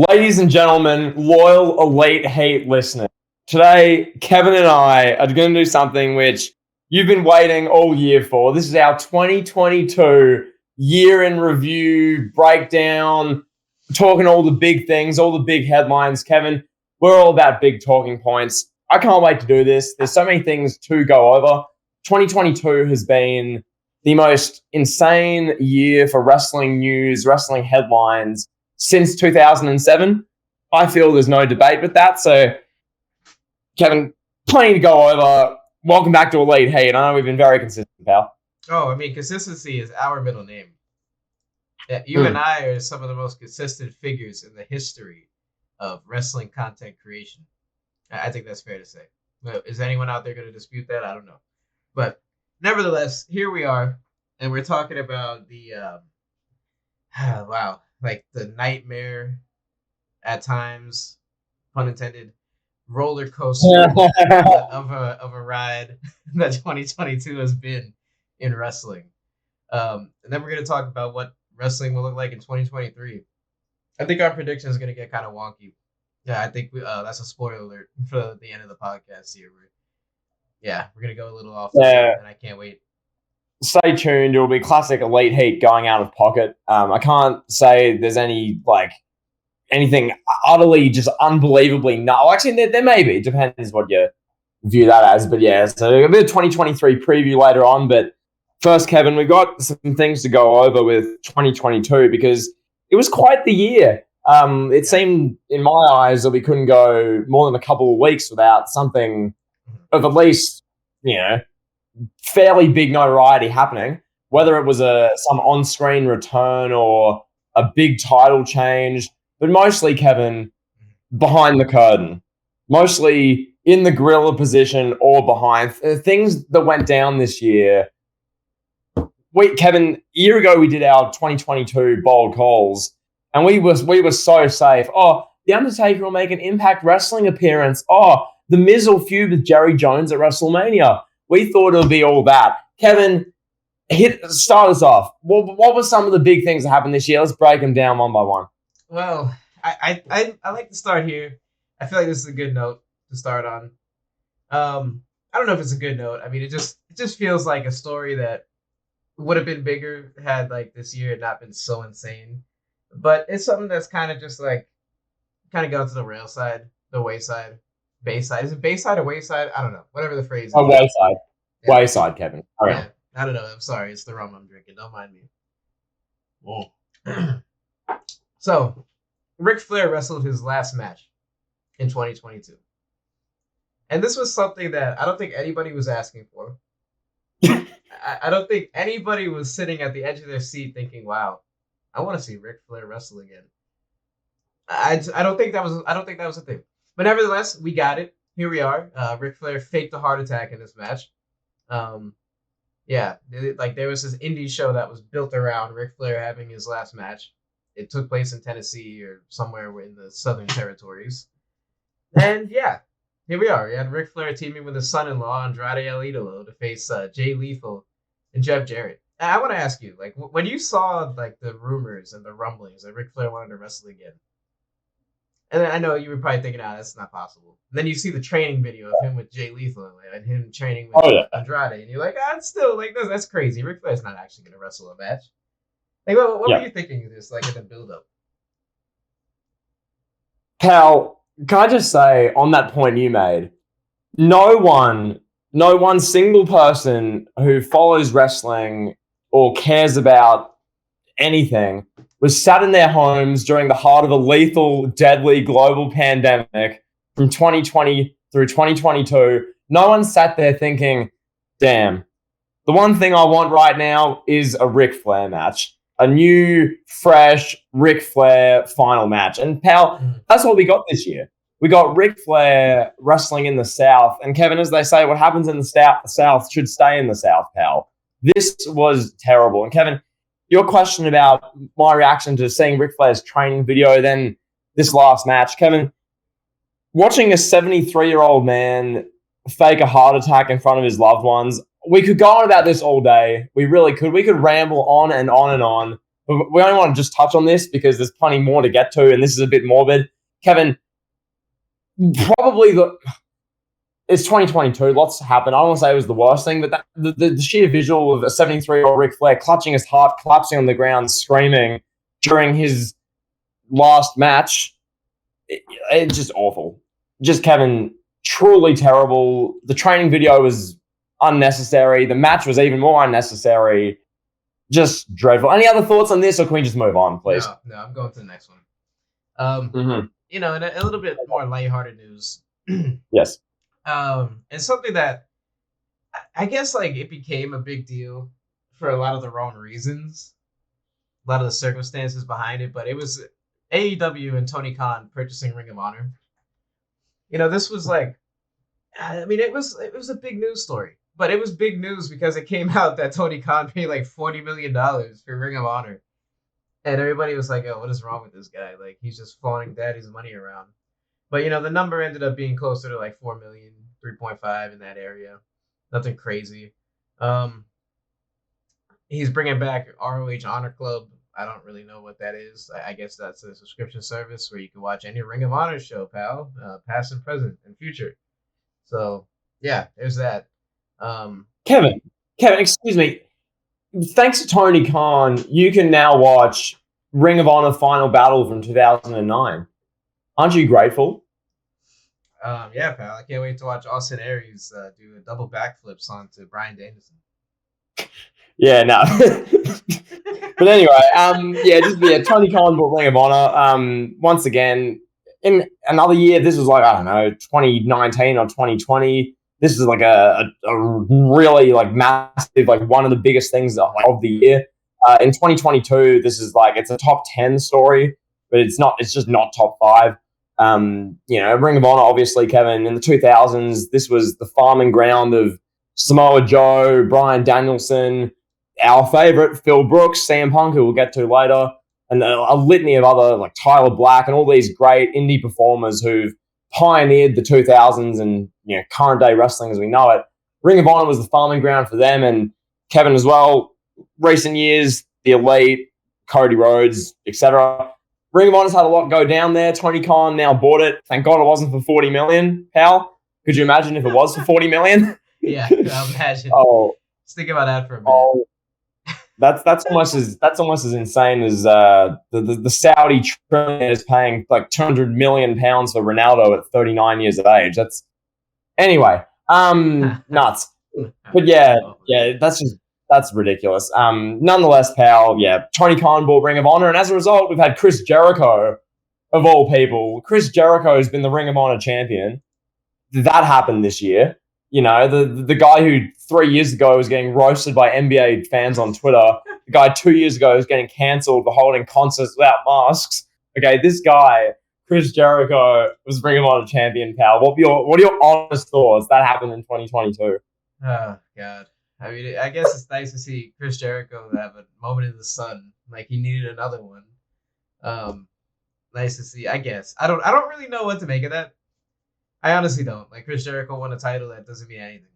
Ladies and gentlemen, loyal Elite Heat listeners, today Kevin and I are going to do something which you've been waiting all year for. This is our 2022 year in review, breakdown, talking all the big things, all the big headlines. Kevin, we're all about big talking points. I can't wait to do this. There's so many things to go over. 2022 has been the most insane year for wrestling news, wrestling headlines since 2007. I feel there's no debate with that. So, Kevin, plenty to go over. Welcome back to Elite Heat. I know we've been very consistent, pal. Oh, I mean, consistency is our middle name. Yeah, you and I are some of the most consistent figures in the history of wrestling content creation. I think that's fair to say. Is anyone out there going to dispute that? I don't know. But nevertheless, here we are, and we're talking about the, the nightmare at times, pun intended, roller coaster of a ride that 2022 has been in wrestling. And then we're going to talk about what wrestling will look like in 2023. I think our prediction is going to get kind of wonky. Yeah, I think that's a spoiler alert for the end of the podcast here. We're going to go a little off, and I can't wait. Stay tuned. It will be classic Elite Heat going out of pocket. I can't say there's anything utterly just unbelievably no. Actually, there may be. It depends what you view that as. But yeah, so a bit of 2023 preview later on. But first, Kevin, we've got some things to go over with 2022 because it was quite the year. It seemed, in my eyes, that we couldn't go more than a couple of weeks without something of at least, fairly big notoriety happening, whether it was some on-screen return or a big title change, but mostly, Kevin, behind the curtain, mostly in the gorilla position or behind things that went down this year. Kevin, a year ago we did our 2022 bold calls, and we were so safe. Oh, The Undertaker will make an Impact Wrestling appearance. Oh, The Miz will feud with Jerry Jones at WrestleMania. We thought it would be all that. Kevin, start us off. What were some of the big things that happened this year? Let's break them down one by one. Well, I like to start here. I feel like this is a good note to start on. I don't know if it's a good note. I mean, it just feels like a story that would have been bigger had like this year not been so insane. But it's something that's kind of just like gone to the rail side, the wayside. Bayside. Is it Bayside or Wayside? I don't know. Whatever the phrase is. Oh, Wayside. Yeah. Wayside, Kevin. All right. Yeah. I don't know. I'm sorry. It's the rum I'm drinking. Don't mind me. So, Ric Flair wrestled his last match in 2022. And this was something that I don't think anybody was asking for. I don't think anybody was sitting at the edge of their seat thinking, wow, I want to see Ric Flair wrestle again. I don't think that was a thing. But nevertheless, we got it. Here we are. Ric Flair faked a heart attack in this match. There was this indie show that was built around Ric Flair having his last match. It took place in Tennessee or somewhere in the Southern Territories. And yeah, here we are. We had Ric Flair teaming with his son-in-law, Andrade El Idolo, to face Jay Lethal and Jeff Jarrett. And I want to ask you, like, when you saw like the rumors and the rumblings that Ric Flair wanted to wrestle again, and then I know you were probably thinking, that's not possible. And then you see the training video of him with Jay Lethal and him training with Andrade, and you're like, it's still like that's crazy. Ric Flair's not actually going to wrestle a match. Like, what were you thinking of this, like in the build-up? Pal, can I just say on that point you made, no one single person who follows wrestling or cares about anything was sat in their homes during the heart of a lethal, deadly global pandemic from 2020 through 2022. No one sat there thinking, damn, the one thing I want right now is a Ric Flair match. A new, fresh Ric Flair final match. And pal, that's what we got this year. We got Ric Flair wrestling in the South. And Kevin, as they say, what happens in the South should stay in the South, pal. This was terrible. And Kevin, your question about my reaction to seeing Ric Flair's training video, then this last match. Kevin, watching a 73-year-old man fake a heart attack in front of his loved ones, we could go on about this all day. We really could. We could ramble on and on and on. we only want to just touch on this because there's plenty more to get to, and this is a bit morbid. Kevin, probably it's 2022. Lots happened. I don't want to say it was the worst thing, but the sheer visual of a 73-year-old Ric Flair clutching his heart, collapsing on the ground, screaming during his last match, it's just awful. Just, Kevin, truly terrible. The training video was unnecessary. The match was even more unnecessary. Just dreadful. Any other thoughts on this, or can we just move on, please? No, I'm going to the next one. In a little bit more lighthearted news. Yes. It's something that I guess like it became a big deal for a lot of the wrong reasons, a lot of the circumstances behind it, but it was AEW and Tony Khan purchasing Ring of Honor. This was like, I mean, it was a big news story, but it was big news because it came out that Tony Khan paid like $40 million for Ring of Honor. And everybody was like, oh, what is wrong with this guy? Like, he's just flaunting daddy's money around. But, the number ended up being closer to like 4 million, 3.5 in that area. Nothing crazy. He's bringing back ROH Honor Club. I don't really know what that is. I guess that's a subscription service where you can watch any Ring of Honor show, pal. Past and present and future. So, yeah, there's that. Kevin, excuse me. Thanks to Tony Khan, you can now watch Ring of Honor Final Battle from 2009. Aren't you grateful? Yeah, pal. I can't wait to watch Austin Aries do a double backflips onto Bryan Danielson. Yeah, no. But anyway, Tony Khan bought Ring of Honor. Once again, in another year, this was like, I don't know, 2019 or 2020. This is like a really like massive, like one of the biggest things of the year. In 2022, this is like, it's a top 10 story, but it's just not top 5. Ring of Honor, obviously, Kevin, in the 2000s, this was the farming ground of Samoa Joe, Bryan Danielson, our favorite, Phil Brooks, CM Punk, who we'll get to later, and a litany of other, like Tyler Black, and all these great indie performers who've pioneered the 2000s and current day wrestling as we know it. Ring of Honor was the farming ground for them, and Kevin as well. Recent years, the Elite, Cody Rhodes, etc. Ring of Honor's had a lot go down there. Tony Khan now bought it. Thank God it wasn't for 40 million. Pal, could you imagine if it was for 40 million? Yeah, I'll imagine. Just think about that for a minute. That's almost as insane as the Saudi trillionaire is paying like £200 million for Ronaldo at 39 years of age. That's anyway, nuts. But yeah, that's ridiculous. Nonetheless, pal, Tony Khan bought Ring of Honor, and as a result, we've had Chris Jericho, of all people. Chris Jericho has been the Ring of Honor champion. That happened this year. The guy who 3 years ago was getting roasted by NBA fans on Twitter, the guy 2 years ago was getting cancelled for holding concerts without masks. Okay, this guy, Chris Jericho, was Ring of Honor champion, pal. What are your honest thoughts? That happened in 2022. Oh, God. I mean, I guess it's nice to see Chris Jericho have a moment in the sun. Like, he needed another one. Nice to see, I guess. I don't really know what to make of that. I honestly don't. Like, Chris Jericho won a title, that doesn't mean anything.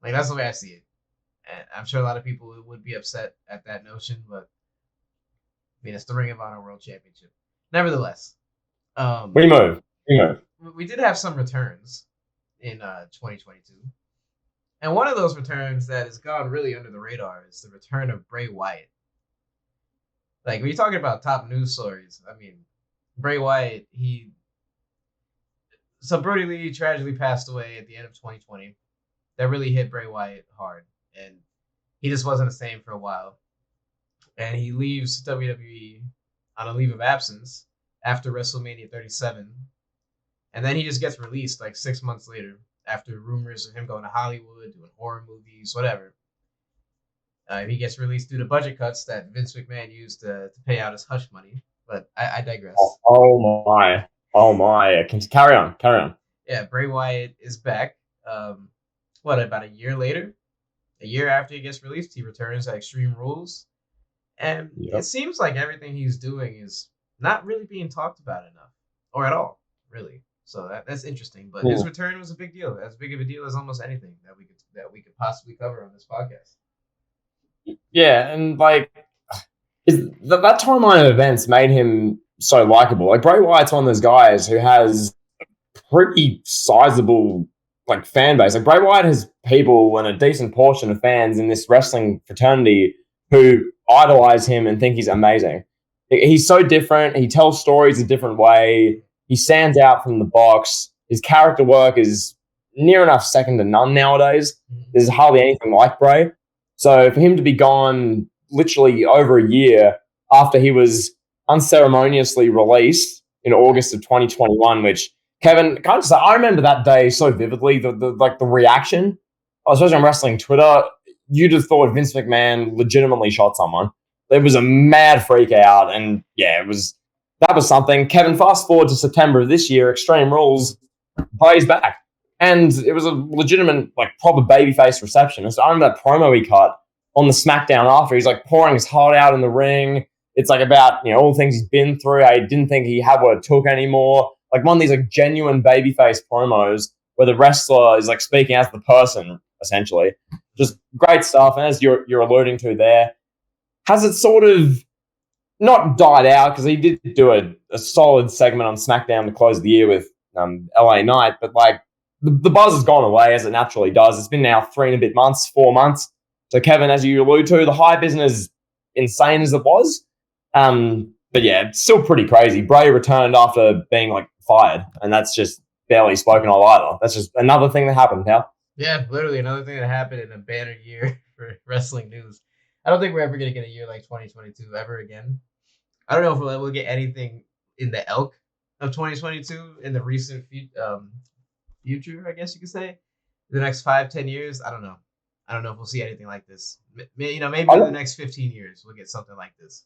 Like, that's the way I see it. And I'm sure a lot of people would be upset at that notion, but I mean, it's the Ring of Honor World Championship. Nevertheless, we move. We did have some returns in 2022. And one of those returns that has gone really under the radar is the return of Bray Wyatt. Like, when you're talking about top news stories, I mean, Bray Wyatt, So Brody Lee tragically passed away at the end of 2020. That really hit Bray Wyatt hard. And he just wasn't the same for a while. And he leaves WWE on a leave of absence after WrestleMania 37. And then he just gets released like 6 months later after rumors of him going to Hollywood, doing horror movies, whatever. He gets released due to budget cuts that Vince McMahon used to pay out his hush money. But I digress. Oh my. Carry on. Yeah, Bray Wyatt is back. About a year later? A year after he gets released, he returns at Extreme Rules. And It seems like everything he's doing is not really being talked about enough. Or at all, really. So that's interesting. But his return was a big deal. As big of a deal as almost anything that we could possibly cover on this podcast. Yeah, and is that timeline of events made him so likable. Like Bray Wyatt's one of those guys who has pretty sizable like fan base. Like Bray Wyatt has people and a decent portion of fans in this wrestling fraternity who idolize him and think he's amazing. He's so different. He tells stories a different way. He stands out from the box. His character work is near enough second to none nowadays. There's hardly anything like Bray. So for him to be gone literally over a year after he was unceremoniously released in August of 2021, which Kevin, can I just say, I remember that day so vividly. The reaction, especially on wrestling Twitter, you'd have thought Vince McMahon legitimately shot someone. There was a mad freak out, and yeah, that was something. Kevin, fast forward to September of this year, Extreme Rules, Bray's back, and it was a legitimate, like, proper babyface reception. I remember that promo he cut on the SmackDown after. He's like pouring his heart out in the ring. It's like about all the things he's been through. I didn't think he had what it took anymore. Like one of these like genuine babyface promos where the wrestler is like speaking as the person, essentially. Just great stuff. And as you're alluding to there, has it sort of not died out because he did do a solid segment on SmackDown to close the year with LA Knight, but like the buzz has gone away as it naturally does. It's been now 3 and a bit months, 4 months. So Kevin, as you allude to, the hype isn't as insane as it was. But yeah, it's still pretty crazy. Bray returned after being like fired, and that's just barely spoken of either. That's just another thing that happened, pal. Yeah, literally another thing that happened in a banner year for wrestling news. I don't think we're ever going to get a year like 2022 ever again. I don't know if we'll get anything in the ilk of 2022 in the recent future, I guess you could say. The next 5-10 years, I don't know. I don't know if we'll see anything like this. Maybe in the next 15 years we'll get something like this.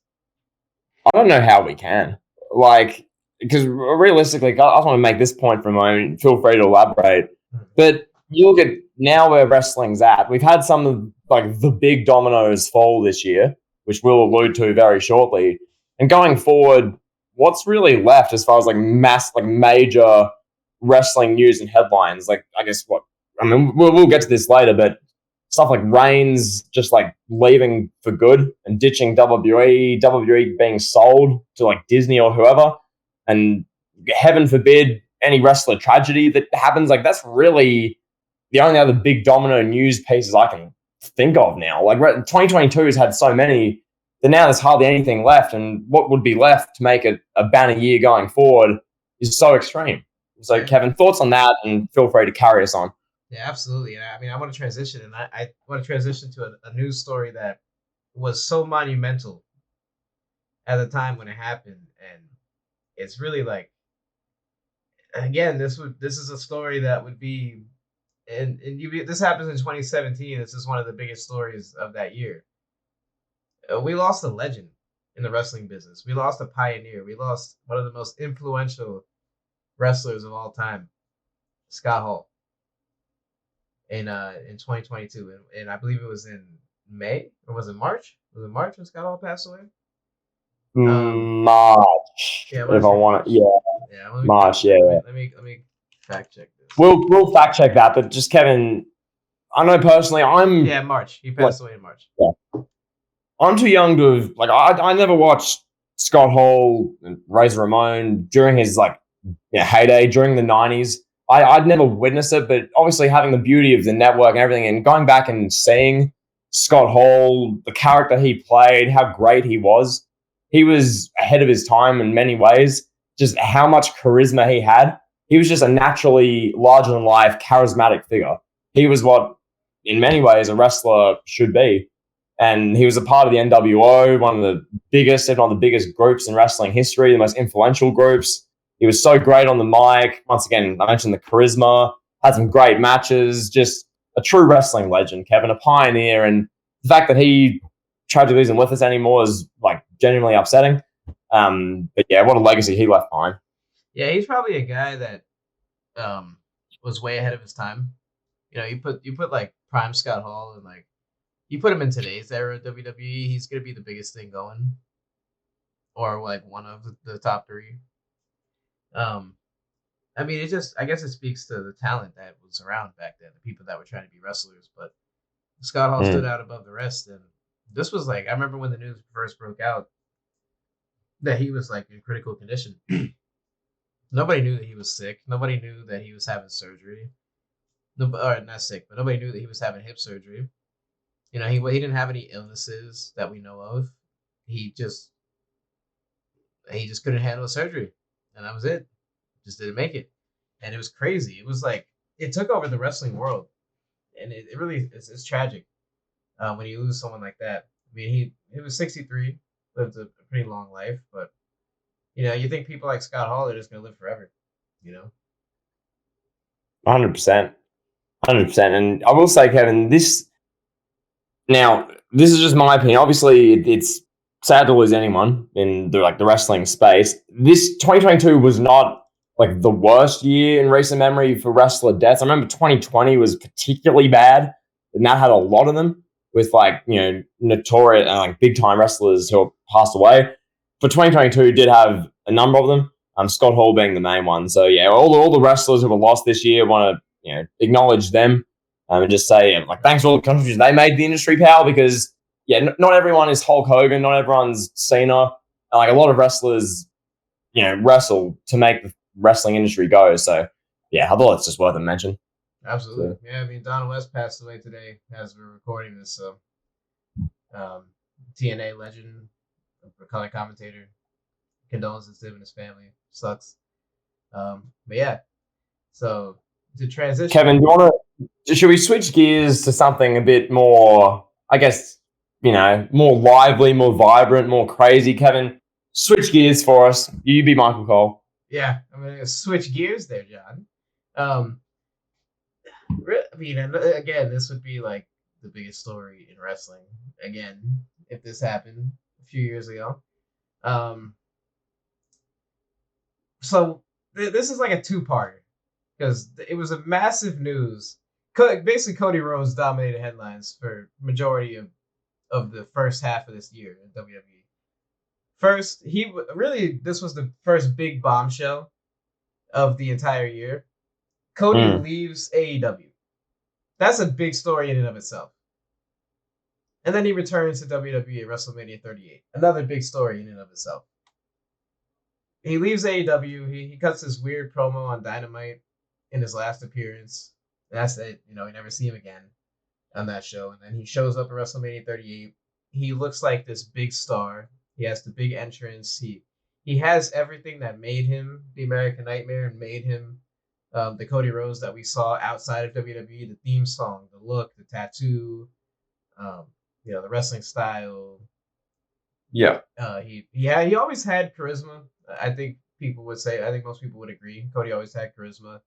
I don't know how we can. Like, because realistically, I just want to make this point for a moment. Feel free to elaborate. But you look at now where wrestling's at. We've had some of like the big dominoes fall this year, which we'll allude to very shortly. And going forward, what's really left as far as like major wrestling news and headlines? Like, I guess we'll get to this later, but stuff like Reigns just like leaving for good and ditching WWE being sold to like Disney or whoever, and heaven forbid any wrestler tragedy that happens. Like that's really the only other big domino news pieces I can think of now. Like 2022 has had so many that now there's hardly anything left, and what would be left to make it a banner year going forward is so extreme. So Kevin, thoughts on that, and feel free to carry us on. Yeah, absolutely. And I mean, I want to transition, and I want to transition to a news story that was so monumental at the time when it happened, and it's really like, again, this is a story that would be, and this happens in 2017. This is one of the biggest stories of that year. We lost a legend in the wrestling business. We lost a pioneer. We lost one of the most influential wrestlers of all time, Scott Hall. In 2022, and I believe it was in May, or was it March? Was it March when Scott Hall passed away? March. Yeah, if I want it, yeah. March. Let me fact check this. We'll fact check that, but just Kevin, I know personally, March. He passed away in March. Yeah. I'm too young to have I never watched Scott Hall and Razor Ramon during his heyday during the 90s. I'd never witnessed it, but obviously having the beauty of the network and everything, and going back and seeing Scott Hall, the character he played, how great he was ahead of his time in many ways. Just how much charisma he had. He was just a naturally larger-than-life, charismatic figure. He was what, in many ways, a wrestler should be. And he was a part of the NWO, one of the biggest, if not the biggest groups in wrestling history, the most influential groups. He was so great on the mic. Once again, I mentioned the charisma, had some great matches, just a true wrestling legend, Kevin, a pioneer. And the fact that he tragically isn't with us anymore is genuinely upsetting. But yeah, what a legacy he left behind. Yeah, he's probably a guy that was way ahead of his time. You put like prime Scott Hall and you put him in today's era of WWE, he's gonna be the biggest thing going, or one of the top 3. I mean, I guess it speaks to the talent that was around back then, the people that were trying to be wrestlers. But Scott Hall stood out above the rest, and This was like, I remember when the news first broke out that he was like in critical condition. Nobody knew that he was sick. Nobody knew that he was having surgery. No, or not sick, but nobody knew that he was having hip surgery. You know, he didn't have any illnesses that we know of. He just couldn't handle the surgery, and that was it. Just didn't make it, and it was crazy. It was like it took over the wrestling world, and it really it's tragic when you lose someone like that. I mean, he was 63, lived a pretty long life, but you know, you think people like Scott Hall are just gonna live forever, you know? 100%. 100%. And I will say, Kevin, this is just my opinion. Obviously, it's sad to lose anyone in the wrestling space. This 2022 was not like the worst year in recent memory for wrestler deaths. I remember 2020 was particularly bad, and that had a lot of them with notorious and big time wrestlers who passed away. But 2022 did have a number of them. Scott Hall being the main one. So yeah, all the wrestlers who were lost this year, want to acknowledge them and just say thanks for all the contributions they made to the industry, pal. Because not everyone is Hulk Hogan, not everyone's Cena. A lot of wrestlers, wrestle to make the wrestling industry go. So yeah, I thought it's just worth a mention. Absolutely. So, yeah, I mean, Don West passed away today as we're recording this. So TNA legend, color commentator. Condolences to him and his family. Sucks. But yeah. So to transition, Kevin, should we switch gears to something a bit more, I guess, more lively, more vibrant, more crazy? Kevin, switch gears for us. You be Michael Cole. Yeah, I'm gonna switch gears there, John. I mean, again, this would be like the biggest story in wrestling. Again, if this happened a few years ago. So this is like a two-parter because it was a massive news. Basically, Cody Rhodes dominated headlines for majority of the first half of this year in WWE. First, this was the first big bombshell of the entire year. Cody leaves AEW. That's a big story in and of itself. And then he returns to WWE at WrestleMania 38. Another big story in and of itself. He leaves AEW. He cuts this weird promo on Dynamite in his last appearance. That's it. You never see him again on that show. And then he shows up at WrestleMania 38. He looks like this big star. He has the big entrance. He has everything that made him the American Nightmare and made him the Cody Rhodes that we saw outside of WWE. The theme song, the look, the tattoo, the wrestling style. Yeah. He always had charisma. I think most people would agree. Cody always had charisma.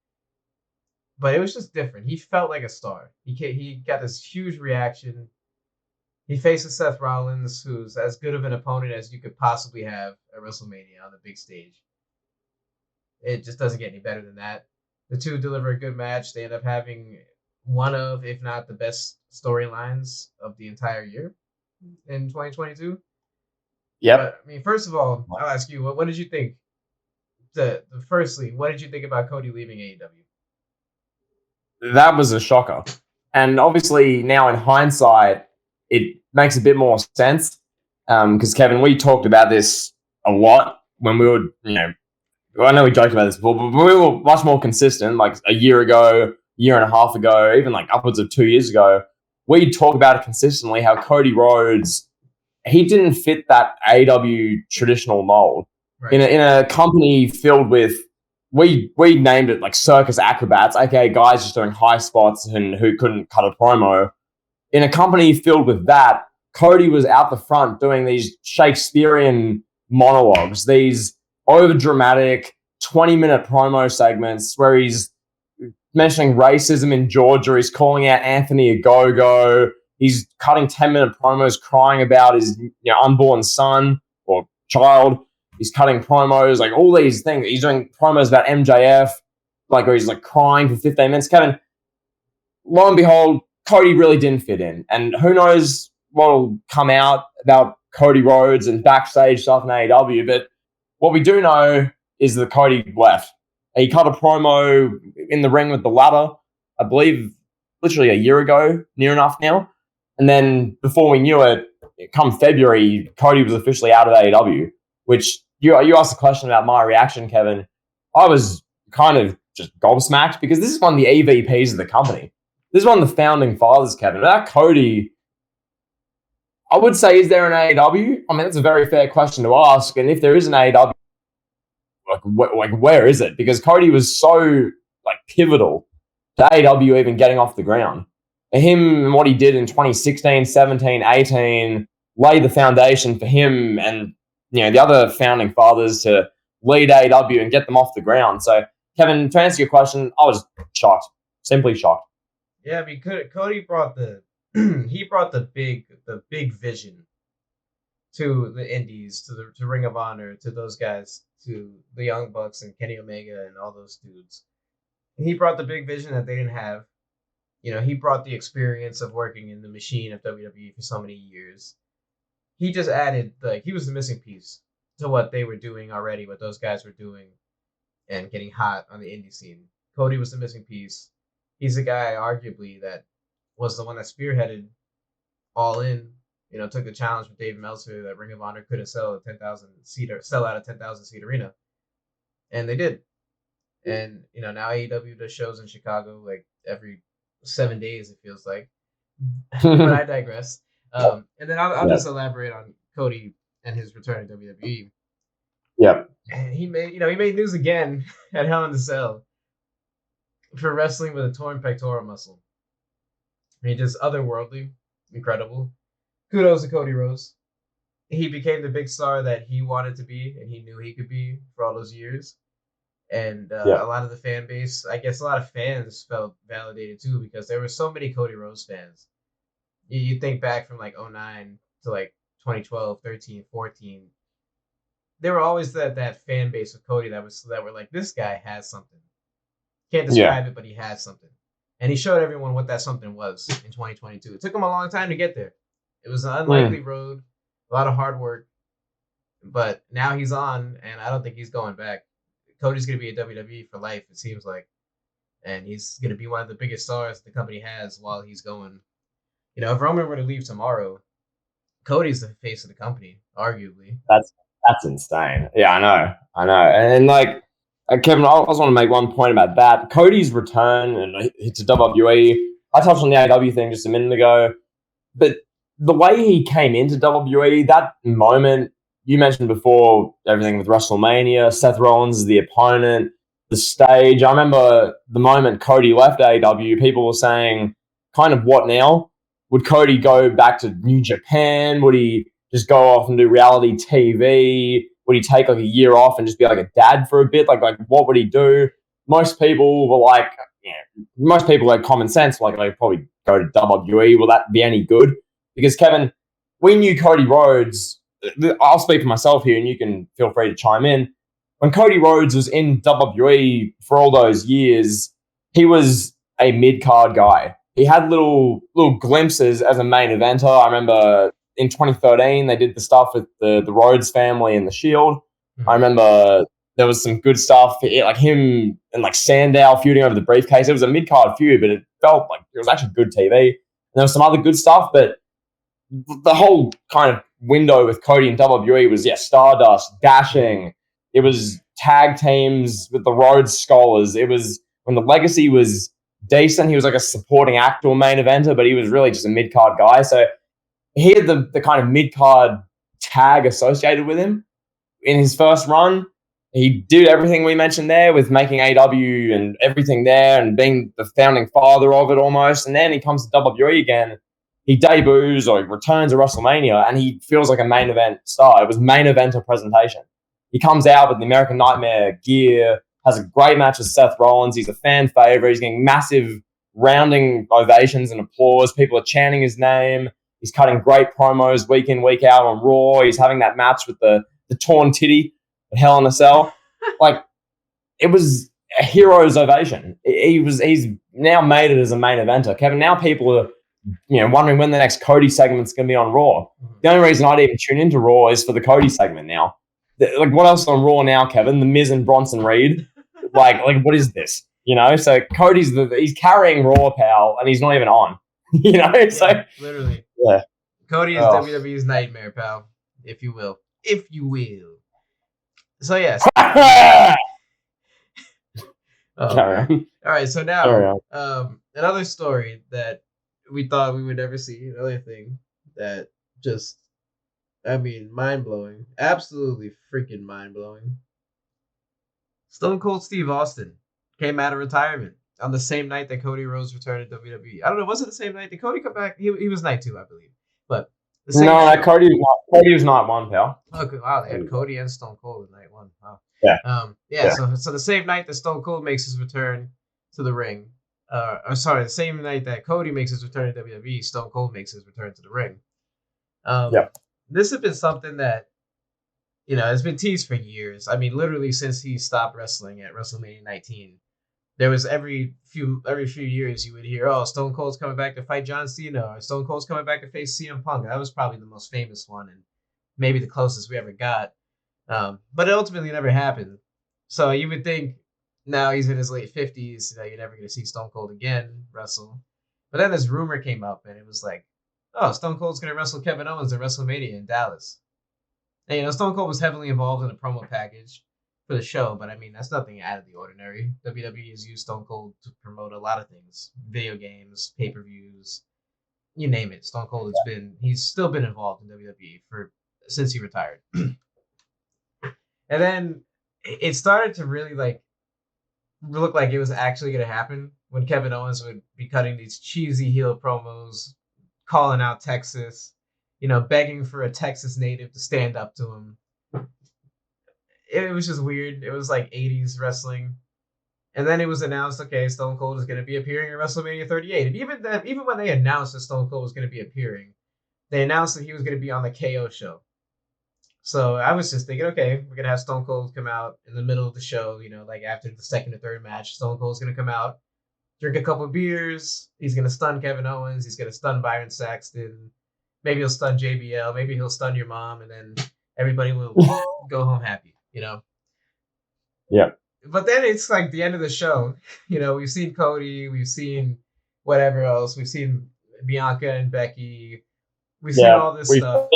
But it was just different. He felt like a star. He got this huge reaction. He faces Seth Rollins, who's as good of an opponent as you could possibly have at WrestleMania on the big stage. It just doesn't get any better than that. The two deliver a good match. They end up having one of, if not the best storylines of the entire year in 2022. Yep. But, I mean, first of all, I'll ask you, what did you think? Firstly, what did you think about Cody leaving AEW? That was a shocker. And obviously now in hindsight, it makes a bit more sense. Because Kevin, we talked about this a lot when we were, I know we joked about this before, but we were much more consistent, like a year ago, year and a half ago, even like upwards of 2 years ago. We talk about it consistently, how Cody Rhodes, he didn't fit that AEW traditional mold. Right. In a company filled with, we named it like circus acrobats, aka guys just doing high spots and who couldn't cut a promo. In a company filled with that, Cody was out the front doing these Shakespearean monologues, these overdramatic 20-minute promo segments where he's mentioning racism in Georgia, he's calling out Anthony a go-go, he's cutting 10-minute promos crying about his unborn son or child. He's cutting promos, like all these things. He's doing promos about MJF, like where he's like crying for 15 minutes. Kevin, lo and behold, Cody really didn't fit in. And who knows what'll come out about Cody Rhodes and backstage stuff in AEW. But what we do know is that Cody left. He cut a promo in the ring with the ladder, I believe, literally a year ago, near enough now. And then before we knew it, come February, Cody was officially out of AEW, which you asked a question about my reaction, Kevin. I was kind of just gobsmacked because this is one of the EVPs of the company. This is one of the founding fathers, Kevin. Without Cody, I would say, is there an AEW? I mean, that's a very fair question to ask. And if there is an AEW, where is it? Because Cody was so pivotal to AEW even getting off the ground. Him and what he did in 2016, 17, 18 laid the foundation for him and the other founding fathers to lead AEW and get them off the ground. So, Kevin, to answer your question, I was shocked, simply shocked. Yeah, I mean, Cody brought the big vision to the Indies, to Ring of Honor, to those guys, to the Young Bucks and Kenny Omega and all those dudes. He brought the big vision that they didn't have. He brought the experience of working in the machine of WWE for so many years. He just added, he was the missing piece to what they were doing already, what those guys were doing and getting hot on the indie scene. Cody was the missing piece. He's the guy, arguably, that was the one that spearheaded All In. Took the challenge with Dave Meltzer that Ring of Honor couldn't sell out a 10,000 seat arena, and they did. And now AEW does shows in Chicago every 7 days, it feels like. But I digress. And then I'll just elaborate on Cody and his return to WWE. Yeah. And he made news again at Hell in a Cell for wrestling with a torn pectoral muscle. I mean, just otherworldly, incredible. Kudos to Cody Rhodes. He became the big star that he wanted to be and he knew he could be for all those years. And a lot of the fan base, I guess a lot of fans felt validated too because there were so many Cody Rhodes fans. You think back from 2009 to 2012, 13, 14. There were always that fan base of Cody that were like, this guy has something. Can't describe it, but he has something. And he showed everyone what that something was in 2022. It took him a long time to get there. It was an unlikely road, a lot of hard work. But now he's on, and I don't think he's going back. Cody's going to be at WWE for life, it seems like. And he's going to be one of the biggest stars the company has while he's going. If Roman were to leave tomorrow, Cody's the face of the company, arguably. That's insane. Yeah, I know. And Kevin, I just want to make one point about that. Cody's return and to WWE, I touched on the AEW thing just a minute ago, but the way he came into WWE, that moment, you mentioned before, everything with WrestleMania, Seth Rollins is the opponent, the stage. I remember the moment Cody left AEW, people were saying, kind of what now? Would Cody go back to New Japan? Would he just go off and do reality TV? Would he take a year off and just be a dad for a bit? What would he do? Most people were most people had common sense. They'd probably go to WWE. Will that be any good? Because, Kevin, we knew Cody Rhodes. I'll speak for myself here, and you can feel free to chime in. When Cody Rhodes was in WWE for all those years, he was a mid-card guy. He had little glimpses as a main eventer. I remember in 2013, they did the stuff with the Rhodes family and the Shield. Mm-hmm. I remember there was some good stuff, him and Sandow feuding over the briefcase. It was a mid-card feud, but it felt like it was actually good TV. And there was some other good stuff, but the whole kind of window with Cody and WWE was, Stardust, Dashing. It was tag teams with the Rhodes Scholars. It was when the Legacy was decent. He was a supporting actor or main eventer, but he was really just a mid-card guy. So he had the kind of mid-card tag associated with him. In his first run, he did everything we mentioned there with making AEW and everything there and being the founding father of it almost. And then he comes to WWE again. He debuts or he returns at WrestleMania and he feels like a main event star. It was main eventer presentation. He comes out with the American Nightmare gear, has a great match with Seth Rollins. He's a fan favorite. He's getting massive rounding ovations and applause. People are chanting his name. He's cutting great promos week in, week out on Raw. He's having that match with the torn titty at Hell in a Cell. It was a hero's ovation. He's now made it as a main eventer. Kevin, now people are wondering when the next Cody segment's going to be on Raw. The only reason I'd even tune into Raw is for the Cody segment now. What else is on Raw now, Kevin? The Miz and Bronson Reed. What is this? So Cody's he's carrying Raw, pal, and he's not even on. So literally. Yeah. Cody is Oh. WWE's nightmare, pal. If you will. So yes. Carry on. All right. So Carry now, on. another story that we thought we would never see. Another thing that just, I mean, mind blowing. Absolutely freaking mind blowing. Stone Cold Steve Austin came out of retirement on the same night that Cody Rhodes returned to WWE. I don't know. Was it the same night? Did Cody come back? He was night 2, I believe. But the same show. Cody was night 1, pal. Okay, wow, they had Cody and Stone Cold in night 1. Wow. Yeah. Yeah. So the same night that Stone Cold makes his return to the ring, the same night that Cody makes his return to WWE, Stone Cold makes his return to the ring. This has been something that, it's been teased for years. I mean, literally since he stopped wrestling at WrestleMania 19. There was every few years you would hear, oh, Stone Cold's coming back to fight John Cena, or Stone Cold's coming back to face CM Punk. That was probably the most famous one and maybe the closest we ever got. But it ultimately never happened. So you would think now he's in his late 50s, you're never going to see Stone Cold again wrestle. But then this rumor came up and it was like, oh, Stone Cold's going to wrestle Kevin Owens at WrestleMania in Dallas. And, Stone Cold was heavily involved in the promo package for the show, but I mean, that's nothing out of the ordinary. WWE has used Stone Cold to promote a lot of things, video games, pay-per-views, you name it. Stone Cold he's still been involved in WWE since he retired. And then it started to really look like it was actually going to happen when Kevin Owens would be cutting these cheesy heel promos, calling out Texas, begging for a Texas native to stand up to him. It was just weird. It was like 80s wrestling. And then it was announced, okay, Stone Cold is going to be appearing at WrestleMania 38. And even when they announced that Stone Cold was going to be appearing, they announced that he was going to be on the KO show. So I was just thinking, okay, we're going to have Stone Cold come out in the middle of the show, like after the second or third match. Stone Cold's going to come out, drink a couple beers. He's going to stun Kevin Owens. He's going to stun Byron Saxton. Maybe he'll stun JBL. Maybe he'll stun your mom. And then everybody will go home happy. Yeah. But then it's like the end of the show. We've seen Cody, we've seen whatever else, we've seen Bianca and Becky, we've seen all this stuff.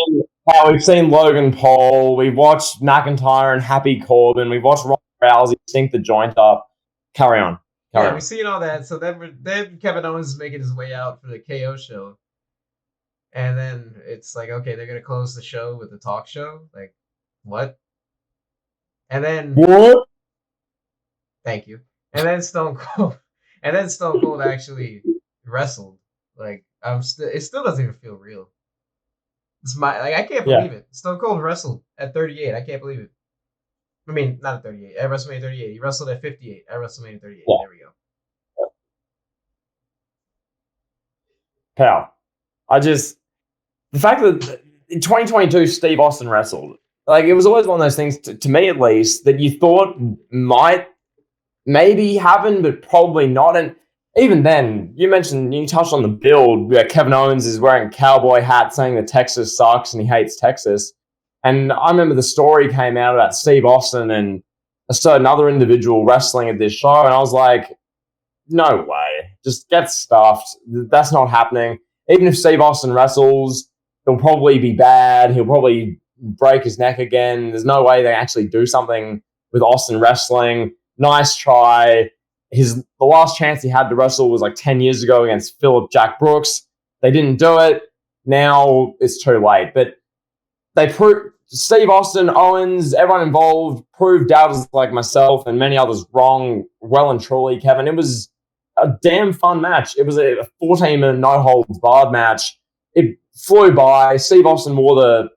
We've seen Logan Paul, we've watched McIntyre and Happy Corbin, we've watched Ronda Rousey stink the joint up. Carry on. We've seen all that. So then Kevin Owens is making his way out for the KO show. And then it's like, okay, they're going to close the show with a talk show? Like, what? And then what? Thank you. And then Stone Cold actually wrestled. Like, it still doesn't even feel real. I can't believe it. Stone Cold wrestled at 38. I can't believe it. I mean, not at 38. At WrestleMania 38. He wrestled at 58 at WrestleMania 38. Yeah. There we go. Pal, the fact that in 2022 Steve Austin wrestled, it was always one of those things, to me at least, that you thought might maybe happen, but probably not. And even then, you touched on the build where Kevin Owens is wearing a cowboy hat saying that Texas sucks and he hates Texas. And I remember the story came out about Steve Austin and a certain other individual wrestling at this show, and I was like, no way. Just get stuffed. That's not happening. Even if Steve Austin wrestles, he'll probably be bad. He'll probably break his neck again. There's no way they actually do something with Austin wrestling. Nice try. The last chance he had to wrestle was 10 years ago against Philip Jack Brooks. They didn't do it. Now it's too late. But they proved Steve Austin, Owens, everyone involved proved doubters like myself and many others wrong well and truly, Kevin. It was a damn fun match. It was a 14-minute no-holds barred match. It flew by. Steve Austin wore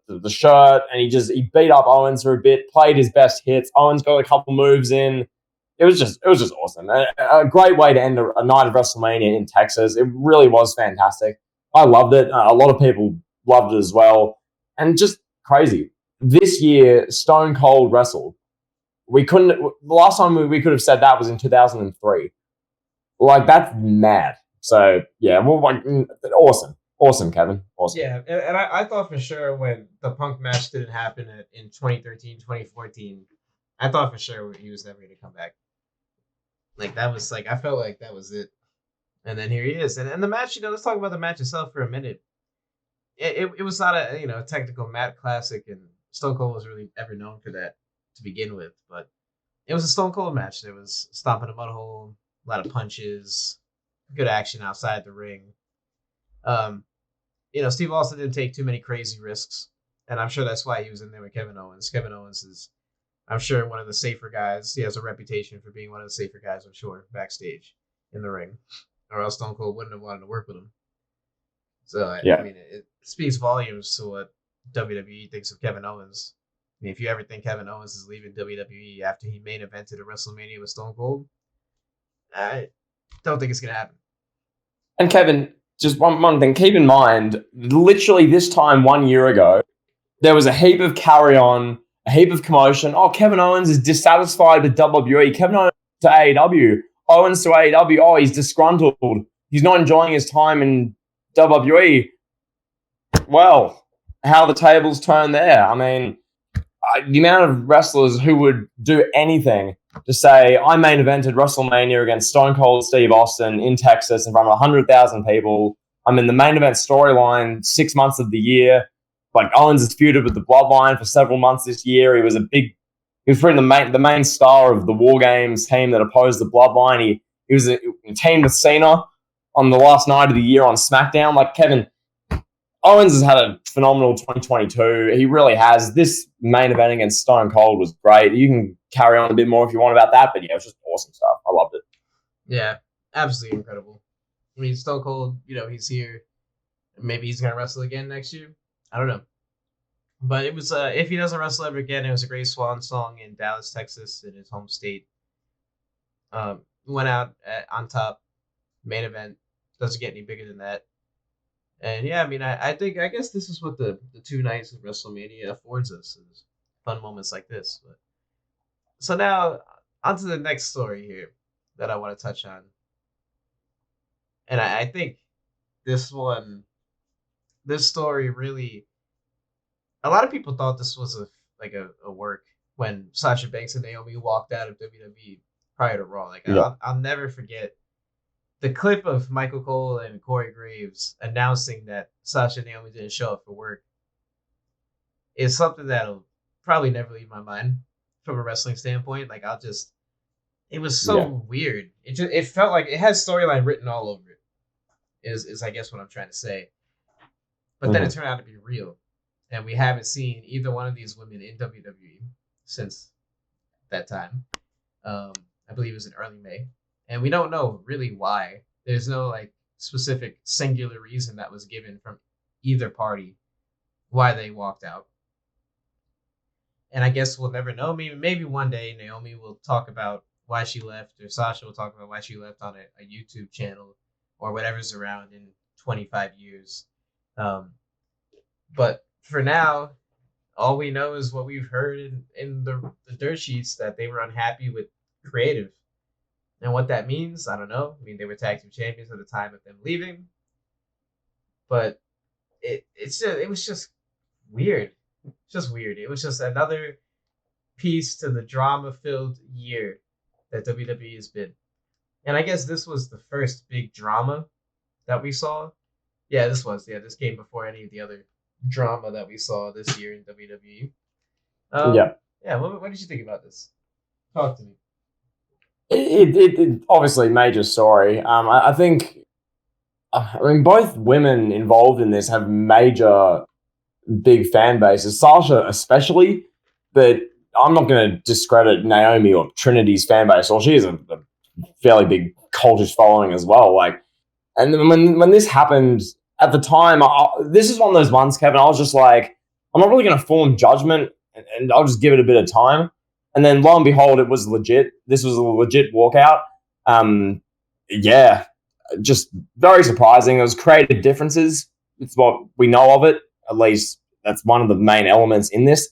the shirt and he beat up Owens for a bit, played his best hits. Owens got a couple moves in. It was just awesome. A great way to end a night of WrestleMania in Texas. It really was fantastic. I loved it. A lot of people loved it as well. And just crazy. This year, Stone Cold wrestled. The last time we could have said that was in 2003. That's mad. So, yeah, awesome. Awesome, Kevin. Awesome. Yeah, and I thought for sure when the Punk match didn't happen in 2013, 2014, I thought for sure he was never going to come back. That was I felt like that was it. And then here he is. And the match, let's talk about the match itself for a minute. it was not a technical mat classic, and Stone Cold was really ever known for that to begin with. But it was a Stone Cold match. There was stomping a mud hole, a lot of punches, good action outside the ring. Steve Austin didn't take too many crazy risks, and I'm sure that's why he was in there with Kevin Owens. Kevin Owens is, I'm sure, one of the safer guys. He has a reputation for being one of the safer guys, I'm sure, backstage in the ring, or else Stone Cold wouldn't have wanted to work with him. So, I mean, it speaks volumes to what WWE thinks of Kevin Owens. I mean, if you ever think Kevin Owens is leaving WWE after he main evented a WrestleMania with Stone Cold, I don't think it's going to happen. And Kevin, just one thing, keep in mind, literally this time 1 year ago, there was a heap of carry-on, a heap of commotion. Oh, Kevin Owens is dissatisfied with WWE. Kevin Owens to AEW. Owens to AEW. Oh, he's disgruntled. He's not enjoying his time in WWE. Well, how the tables turn there. I mean, the amount of wrestlers who would do anything to say, I main evented WrestleMania against Stone Cold Steve Austin in Texas in front of 100,000 people. I'm in the main event storyline 6 months of the year. Like, Owens has feuded with the Bloodline for several months this year. He was pretty the main star of the War Games team that opposed the Bloodline. He was teamed with Cena on the last night of the year on SmackDown. Like, Kevin, Owens has had a phenomenal 2022. He really has. This main event against Stone Cold was great. You can carry on a bit more if you want about that, but yeah, it was just awesome stuff. I loved it. Yeah, absolutely incredible. I mean, Stone Cold, he's here. Maybe he's going to wrestle again next year. I don't know. But it was, if he doesn't wrestle ever again, it was a great swan song in Dallas, Texas, in his home state. Went out on top, main event. Doesn't get any bigger than that. And yeah, I mean, I guess this is what the 2 nights of WrestleMania affords us, is fun moments like this. But so now, on to the next story here that I want to touch on. And I think this story really, a lot of people thought this was a work when Sasha Banks and Naomi walked out of WWE prior to Raw. I'll never forget the clip of Michael Cole and Corey Graves announcing that Sasha and Naomi didn't show up for work is something that'll probably never leave my mind from a wrestling standpoint. It was so weird. It felt like it has storyline written all over it. Is I guess what I'm trying to say. But then it turned out to be real. And we haven't seen either one of these women in WWE since that time. I believe it was in early May. And we don't know really why. There's no specific singular reason that was given from either party why they walked out. And I guess we'll never know. Maybe one day Naomi will talk about why she left, or Sasha will talk about why she left on a YouTube channel or whatever's around in 25 years. But for now, all we know is what we've heard in the dirt sheets, that they were unhappy with creative. And what that means, I don't know. I mean, they were tag team champions at the time of them leaving. But it was just weird. Just weird. It was just another piece to the drama-filled year that WWE has been. And I guess this was the first big drama that we saw. Yeah, this this came before any of the other drama that we saw this year in WWE. Yeah, what did you think about this? Talk to me. It obviously major story. I think, both women involved in this have major big fan bases. Sasha especially, but I'm not going to discredit Naomi or Trinity's fan base. Well, she has a fairly big cultish following as well. And when this happened at the time, this is one of those ones, Kevin. I was just like, I'm not really going to form judgment, and I'll just give it a bit of time. And then lo and behold, it was legit. This was a legit walkout. Just very surprising. It was creative differences. It's what we know of it. At least that's one of the main elements in this.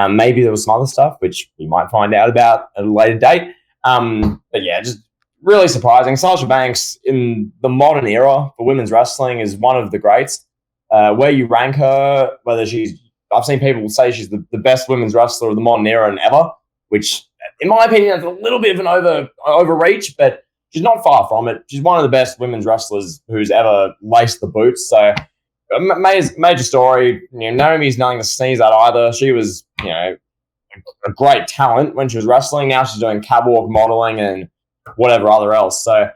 Maybe there was some other stuff, which we might find out about at a later date. But yeah, just really surprising. Sasha Banks in the modern era for women's wrestling is one of the greats. Where you rank her, I've seen people say she's the best women's wrestler of the modern era and ever, which, in my opinion, is a little bit of an overreach, but she's not far from it. She's one of the best women's wrestlers who's ever laced the boots. So major story. Naomi's nothing to sneeze at either. She was, a great talent when she was wrestling. Now she's doing catwalk modeling and whatever other else. So,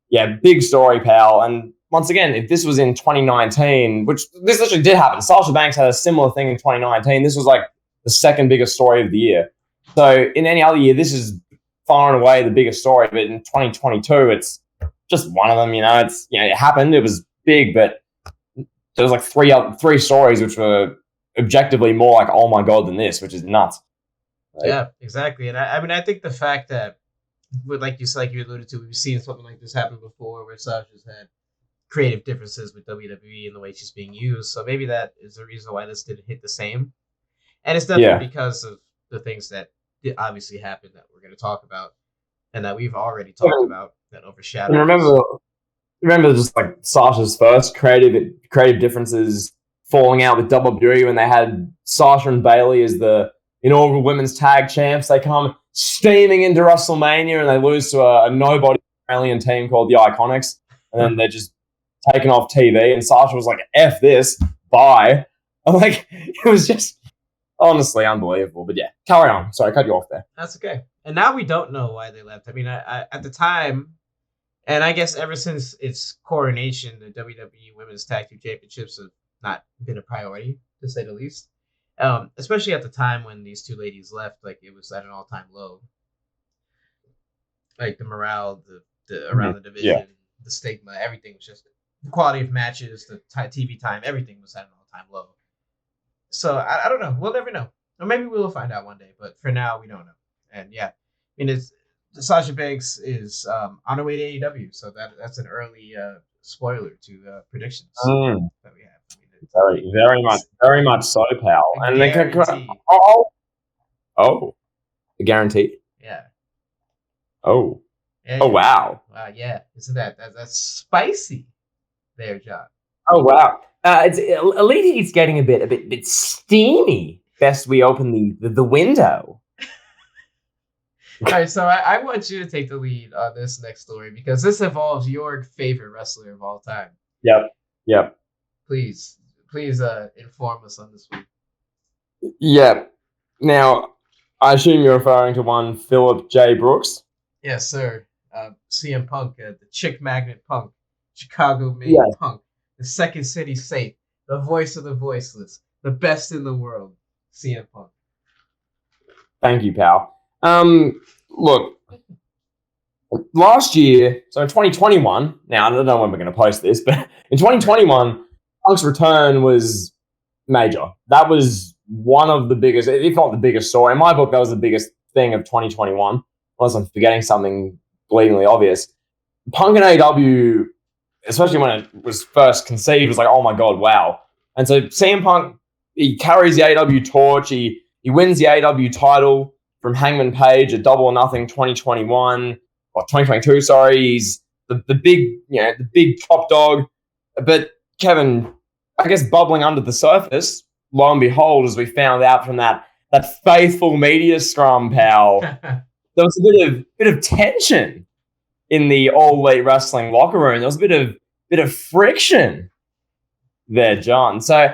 yeah, big story, pal. And once again, if this was in 2019, which this actually did happen, Sasha Banks had a similar thing in 2019. This was like the second biggest story of the year. So in any other year, this is far and away the biggest story. But in 2022, it's just one of them. It happened. It was big, but there was like three stories which were objectively more like, oh my god, than this, which is nuts. Yeah, exactly. And I think the fact that, like you alluded to, we've seen something like this happen before, where Sasha's had creative differences with WWE and the way she's being used. So maybe that is the reason why this didn't hit the same. And it's definitely because of the things that obviously happened that we're going to talk about and that we've already talked about that overshadowed. And remember just like Sasha's first creative differences falling out with WWE when they had Sasha and Bayley as the inaugural women's tag champs. They come steaming into WrestleMania and they lose to a nobody Australian team called the Iconics, and then they're just taken off TV. And Sasha was like, "F this, bye." I'm like, it was just honestly unbelievable. But yeah, carry on. Sorry, I cut you off there. That's okay. And now we don't know why they left. I mean, I at the time, and I guess ever since its coronation, the WWE Women's Tag Team Championships have not been a priority, to say the least. Especially at the time when these two ladies left, like it was at an all-time low. Like the morale, the around the division, the stigma, everything was just the quality of matches, the TV time, everything was at an all-time low. So I don't know. We'll never know, or maybe we'll find out one day. But for now, we don't know. And yeah, I mean, Sasha Banks is on her way to AEW, so that's an early spoiler to predictions that we have. Very much so, pal. And they can the guarantee. Yeah. Oh. Yeah, oh wow. Wow. Yeah. Isn't that's spicy, there, John? Oh wow. It's Elite Heat's getting a bit steamy. Best we open the window. All right, so I want you to take the lead on this next story because this involves your favorite wrestler of all time. Yep. Please inform us on this week. Yeah. Now, I assume you're referring to one Philip J. Brooks? Yes, sir. CM Punk, the chick magnet Punk, Chicago-made Punk, the Second City Saint, the voice of the voiceless, the best in the world, CM Punk. Thank you, pal. Look, last year, so in 2021, now I don't know when we're going to post this, but in 2021, Punk's return was major. That was one of the biggest, if not the biggest story. In my book, that was the biggest thing of 2021, unless I'm forgetting something blatantly obvious. Punk and AEW, especially when it was first conceived, was like, oh my God, wow. And so CM Punk, he carries the AEW torch. He wins the AEW title from Hangman Page at Double or Nothing 2021 or 2022. Sorry, he's the big top dog. But Kevin, I guess bubbling under the surface, lo and behold, as we found out from that faithful media scrum, pal, there was a bit of tension in the All Elite Wrestling locker room. There was a bit of friction there, John. So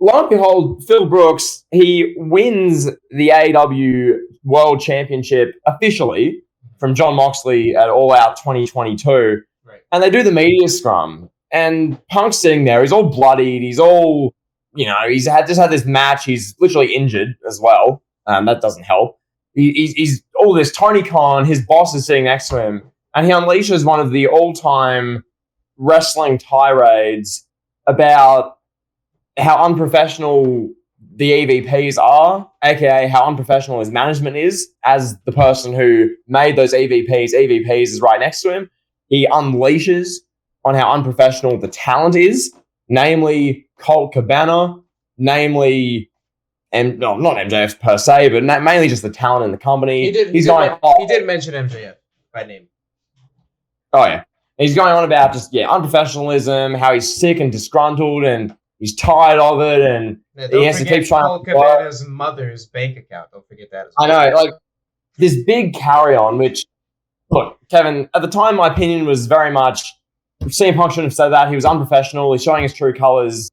lo and behold, Phil Brooks, he wins the AEW World Championship officially from Jon Moxley at All Out 2022. Right. And they do the media scrum. And Punk's sitting there. He's all bloodied. He's all, he's just had this match. He's literally injured as well. That doesn't help. He's all this. Tony Khan, his boss, is sitting next to him. And he unleashes one of the all-time wrestling tirades about how unprofessional the EVPs are, aka how unprofessional his management is, as the person who made those EVPs is right next to him. He unleashes on how unprofessional the talent is, namely Colt Cabana, namely, and no, not MJF per se, but mainly just the talent in the company. He did mention MJF by name. Oh yeah, he's going on about just unprofessionalism, how he's sick and disgruntled, and he's tired of it, and he has to keep trying. Colt Cabana's mother's bank account. Don't forget that as well. I know, like this big carry on. Which, look, Kevin, at the time, my opinion was very much CM Punk shouldn't have said that. He was unprofessional. He's showing his true colors.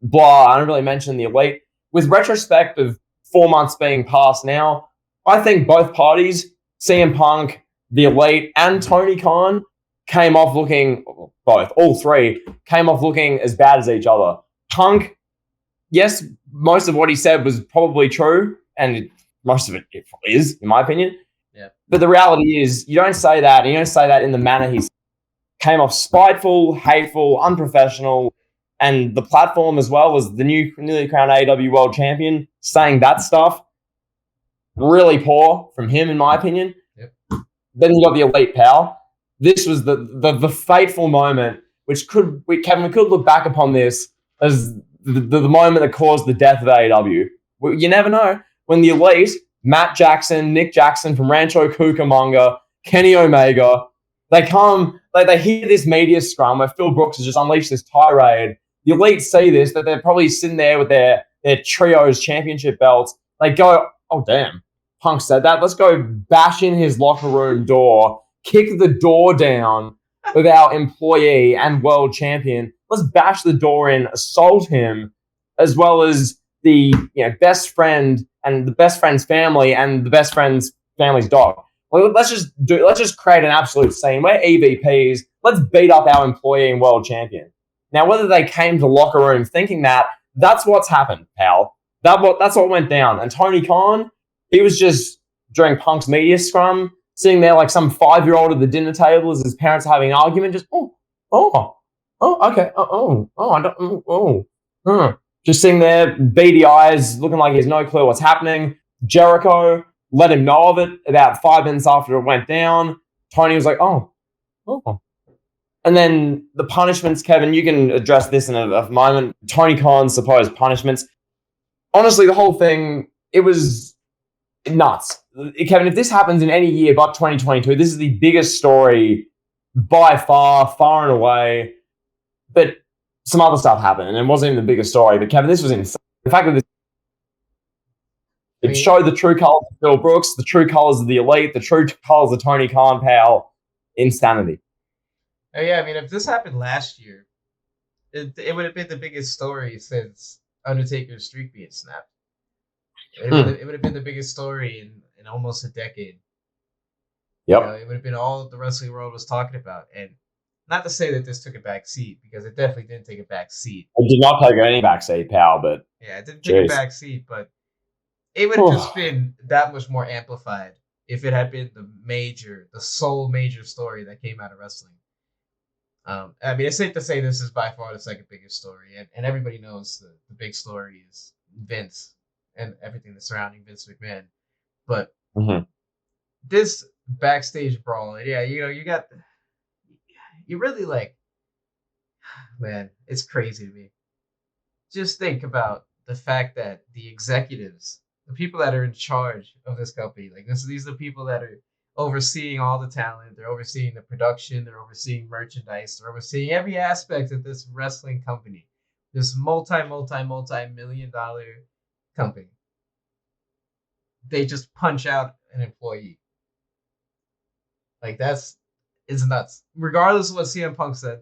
blah. I don't really mention the Elite. With retrospect of 4 months being past now, I think both parties, CM Punk, the Elite, and Tony Khan, came off looking, both, all three, came off looking as bad as each other. Punk, yes, most of what he said was probably true, and most of it is, in my opinion. Yeah. But the reality is, you don't say that, and you don't say that in the manner he came off spiteful, hateful, unprofessional, and the platform as well as the newly crowned AEW World Champion saying that stuff. Really poor from him, in my opinion. Yep. Then you got the Elite pal. This was the fateful moment, which Kevin, we could look back upon this as the moment that caused the death of AEW. You never know. When the Elite, Matt Jackson, Nick Jackson from Rancho Cucamonga, Kenny Omega, they come, they hear this media scrum where Phil Brooks has just unleashed this tirade. The Elite see this, that they're probably sitting there with their trios championship belts. They go, oh, damn, Punk said that. Let's go bash in his locker room door, kick the door down with our employee and world champion. Let's bash the door in, assault him, as well as the best friend and the best friend's family and the best friend's family's dog. Well, let's just create an absolute scene. We're EVPs. Let's beat up our employee and world champion. Now, whether they came to the locker room thinking that, that's what's happened, pal. That's what went down. And Tony Khan, he was just, during Punk's media scrum, sitting there like some 5-year-old at the dinner table as his parents are having an argument, just, okay, just sitting there, beady eyes, looking like he has no clue what's happening. Jericho let him know of it about 5 minutes after it went down. Tony was like, oh. And then the punishments, Kevin, you can address this in a moment. Tony Khan's supposed punishments. Honestly, the whole thing, it was nuts. Kevin, if this happens in any year but 2022, this is the biggest story by far and away. But some other stuff happened, and it wasn't even the biggest story. But Kevin, this was insane. The fact that it showed the true colors of Phil Brooks, the true colors of the Elite, the true colors of Tony Khan, pal. Insanity. Oh, yeah, I mean, if this happened last year, it would have been the biggest story since Undertaker's streak being snapped. It would have been the biggest story in almost a decade. Yep. It would have been all the wrestling world was talking about. And not to say that this took a back seat, because it definitely didn't take a back seat. It did not take any back seat, pal, but... Yeah, it didn't take a back seat, but it would have just been that much more amplified if it had been the sole major story that came out of wrestling. I mean, it's safe to say this is by far the second biggest story, and everybody knows the big story is Vince and everything that's surrounding Vince McMahon. But this backstage brawl, yeah, you really like, man, it's crazy to me. Just think about the fact that the executives, the people that are in charge of this company, like these are the people that are overseeing all the talent, they're overseeing the production, they're overseeing merchandise, they're overseeing every aspect of this wrestling company, this multi-million-dollar company. They just punch out an employee. Like, it's nuts. Regardless of what CM Punk said,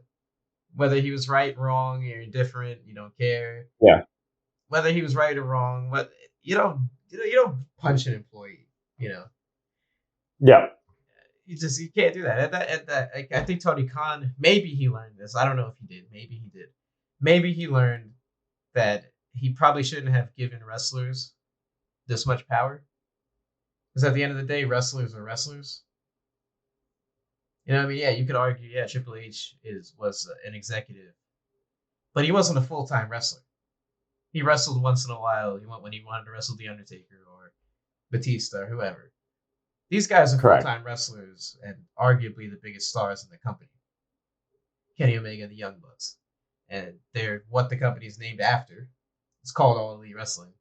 whether he was right, wrong, you're indifferent, you don't care. Yeah. Whether he was right or wrong, but you don't punch an employee, Yeah. You can't do that. I think Tony Khan, maybe he learned this. I don't know if he did. Maybe he did. Maybe he learned that he probably shouldn't have given wrestlers this much power. Because at the end of the day, wrestlers are wrestlers. I mean, yeah, you could argue, yeah, Triple H was an executive, but he wasn't a full-time wrestler. He wrestled once in a while. When he wanted to wrestle The Undertaker or Batista or whoever. These guys are full-time wrestlers and arguably the biggest stars in the company. Kenny Omega and the Young Bucks. And they're what the company's named after. It's called All Elite Wrestling.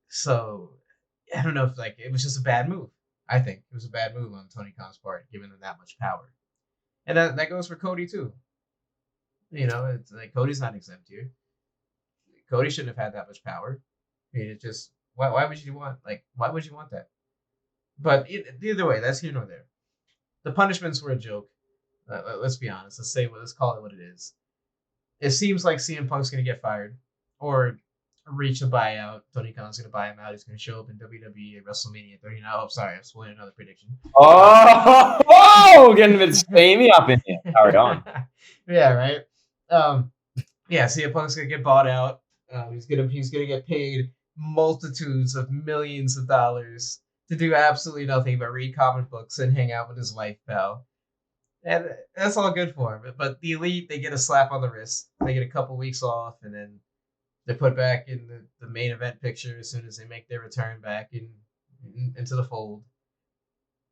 So, I don't know if it was just a bad move. I think it was a bad move on Tony Khan's part, giving them that much power. And that goes for Cody, too. It's like Cody's not exempt here. Cody shouldn't have had that much power. I mean, it just... Why would you want that? But either way, that's here nor there. The punishments were a joke. Let's be honest. Let's call it what it is. it seems like CM Punk's going to get fired or reach a buyout. Tony Khan's going to buy him out. He's going to show up in WWE at WrestleMania 39. Oh, sorry, I'm spoiling another prediction. Getting a bit steamy up in here. Carry on. Yeah, right. Yeah, CM Punk's going to get bought out. He's gonna get paid multitudes of millions of dollars to do absolutely nothing but read comic books and hang out with his wife, pal. And that's all good for him. But the Elite, they get a slap on the wrist. They get a couple weeks off, and then they're put back in the main event picture as soon as they make their return back into the fold.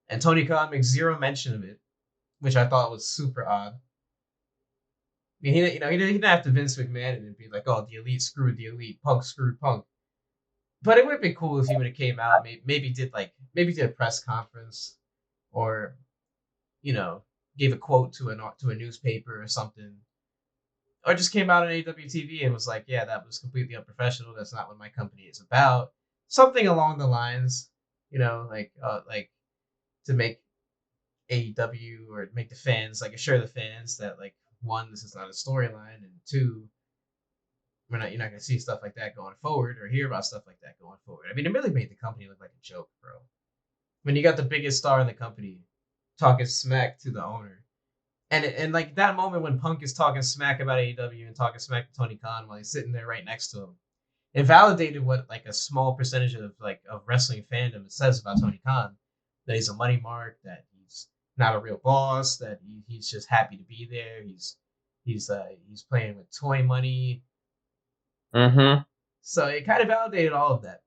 And Tony Khan makes zero mention of it, which I thought was super odd. I mean, he didn't have to Vince McMahon and be like, "Oh, the Elite screwed the Elite, Punk screwed Punk." But it would have been cool if he would have came out, maybe did a press conference, or gave a quote to a newspaper or something, or just came out on AEW TV and was like, "Yeah, that was completely unprofessional. That's not what my company is about." Something along the lines, like to make AEW or make the fans assure the fans that one, this is not a storyline, and two, you're not going to see stuff like that going forward or hear about stuff like that going forward. I mean, it really made the company look like a joke, bro. When you got the biggest star in the company talking smack to the owner. And like that moment when Punk is talking smack about AEW and talking smack to Tony Khan while he's sitting there right next to him, it validated what a small percentage of wrestling fandom says about Tony Khan, that he's a money mark, that he's not a real boss, that he's just happy to be there. He's playing with toy money. Mm-hmm. So it kind of validated all of that.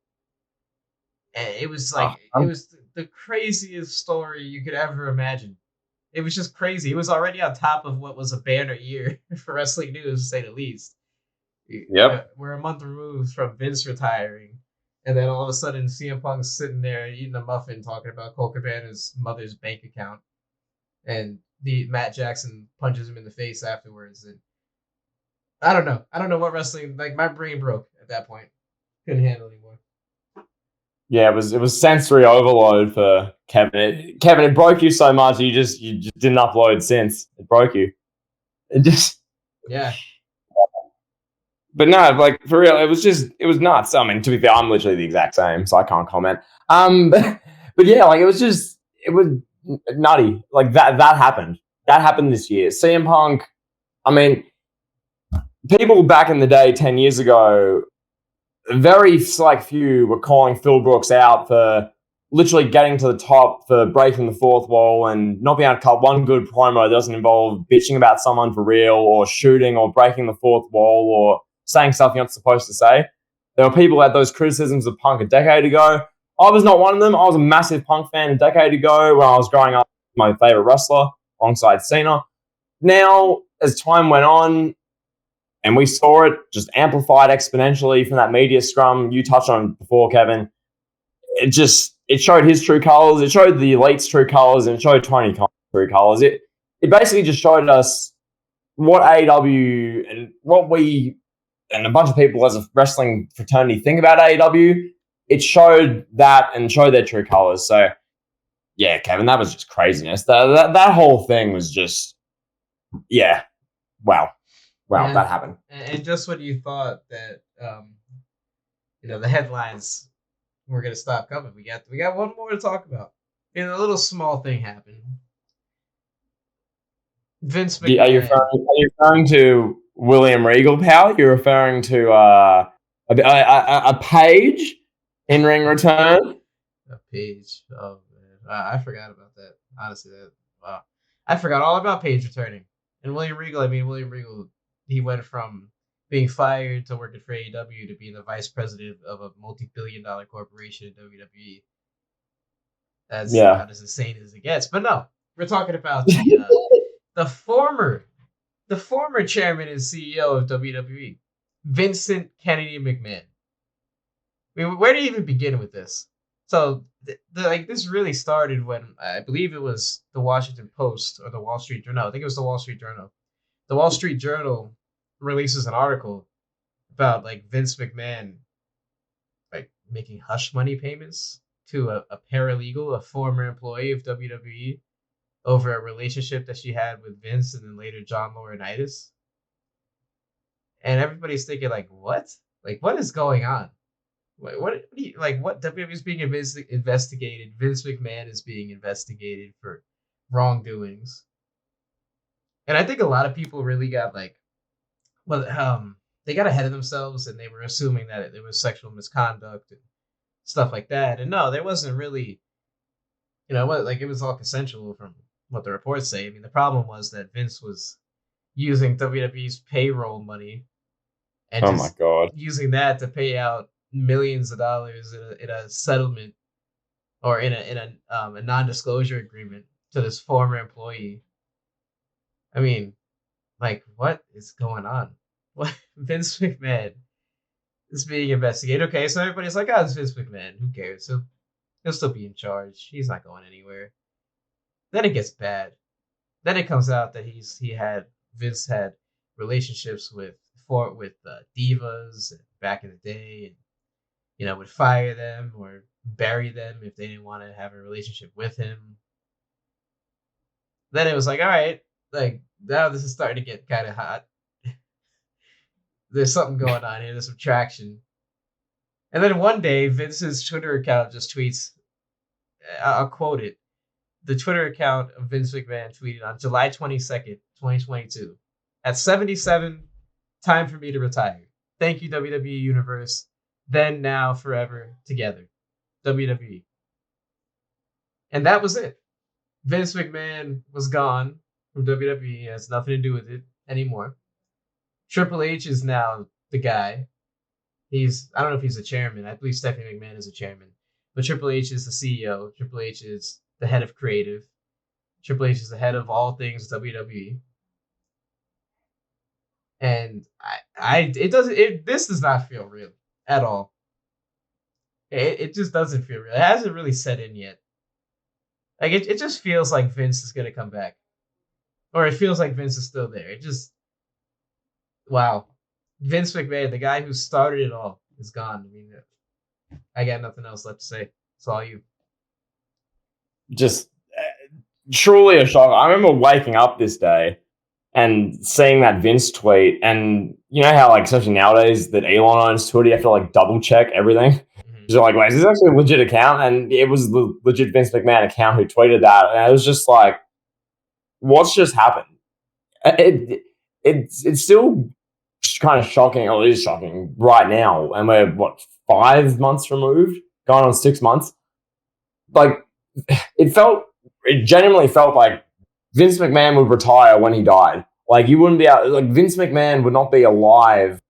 And it was it was the craziest story you could ever imagine. It was just crazy. It was already on top of what was a banner year for wrestling news, to say the least. Yep. We're a month removed from Vince retiring, and then all of a sudden CM Punk's sitting there eating a muffin talking about Colt Cabana's mother's bank account, and Matt Jackson punches him in the face afterwards. And I don't know what wrestling, my brain broke at that point. Couldn't handle anymore. Yeah, it was sensory overload for Kevin. Kevin, it broke you so much you just didn't upload since. It broke you. It just Yeah. But no, for real, it was nuts. I mean, to be fair, I'm literally the exact same, so I can't comment. But yeah, it was nutty. That happened. That happened this year. CM Punk. I mean, people back in the day, 10 years ago, very select few were calling Phil Brooks out for literally getting to the top, for breaking the fourth wall and not being able to cut one good promo that doesn't involve bitching about someone for real or shooting or breaking the fourth wall or saying stuff you're not supposed to say. There were people that had those criticisms of Punk a decade ago. I was not one of them. I was a massive Punk fan a decade ago when I was growing up, my favorite wrestler alongside Cena. Now, as time went on, and we saw it just amplified exponentially from that media scrum you touched on before, Kevin. It showed his true colors. It showed the Elite's true colors, and it showed Tony Khan's true colors. It basically just showed us what AEW and what we and a bunch of people as a wrestling fraternity think about AEW. It showed that and showed their true colors. So, yeah, Kevin, that was just craziness. That whole thing was just, yeah, wow. Wow, that happened. And just when you thought that, the headlines were going to stop coming, we got one more to talk about. And a little small thing happened. Vince McMahon. Are you referring to William Regal, pal? You're referring to a page in ring return? A page. Oh man, I forgot about that. Honestly, wow, I forgot all about Page returning. And William Regal. He went from being fired to working for AEW to being the vice president of a multi-billion-dollar corporation in WWE. That's about as insane as it gets. But no, we're talking about the former chairman and CEO of WWE, Vincent Kennedy McMahon. I mean, where do you even begin with this? So, this really started when I believe it was the Washington Post or the Wall Street Journal. No, I think it was the Wall Street Journal. The Wall Street Journal releases an article about Vince McMahon making hush money payments to a paralegal, a former employee of WWE, over a relationship that she had with Vince and then later John Laurinaitis. And everybody's thinking like, what? Like, what is going on? What do you, like? What WWE is being investigated? Vince McMahon is being investigated for wrongdoings, and I think a lot of people really got like, well, they got ahead of themselves and they were assuming that it was sexual misconduct and stuff like that. And no, there wasn't really, it was all consensual from what the reports say. I mean, the problem was that Vince was using WWE's payroll money and Oh my God. using that to pay out millions of dollars in a settlement or in a non-disclosure agreement to this former employee. I mean, like, what is going on? What Vince McMahon is being investigated. Okay, so everybody's like, oh, it's Vince McMahon. Who cares? He'll still be in charge. He's not going anywhere. Then it gets bad. Then it comes out that Vince had relationships with divas back in the day, and would fire them or bury them if they didn't want to have a relationship with him. Then it was like, all right, like now this is starting to get kind of hot. There's something going on here. There's some traction. And then one day, Vince's Twitter account just tweets, I'll quote it. The Twitter account of Vince McMahon tweeted on July 22nd, 2022. At 77, time for me to retire. Thank you, WWE Universe. Then, now, forever, together. WWE. And that was it. Vince McMahon was gone from WWE. It has nothing to do with it anymore. Triple H is now the guy. I don't know if he's a chairman. I believe Stephanie McMahon is a chairman. But Triple H is the CEO. Triple H is the head of creative. Triple H is the head of all things WWE. And this does not feel real at all. It just doesn't feel real. It hasn't really set in yet. Like it just feels like Vince is gonna come back. Or it feels like Vince is still there. Wow. Vince McMahon, the guy who started it all, is gone. I mean, I got nothing else left to say. It's all you. Just truly a shock. I remember waking up this day and seeing that Vince tweet, and you know how, like, especially nowadays that Elon owns Twitter, you have to like double check everything. Mm-hmm. You're like, wait, is this actually a legit account? And it was the legit Vince McMahon account who tweeted that, and I was just like, what's just happened? It's still kind of shocking, or it is shocking right now, and we're 5 months removed, going on 6 months. Like, it genuinely felt like Vince McMahon would retire when he died. Like, you wouldn't be out, like, Vince McMahon would not be alive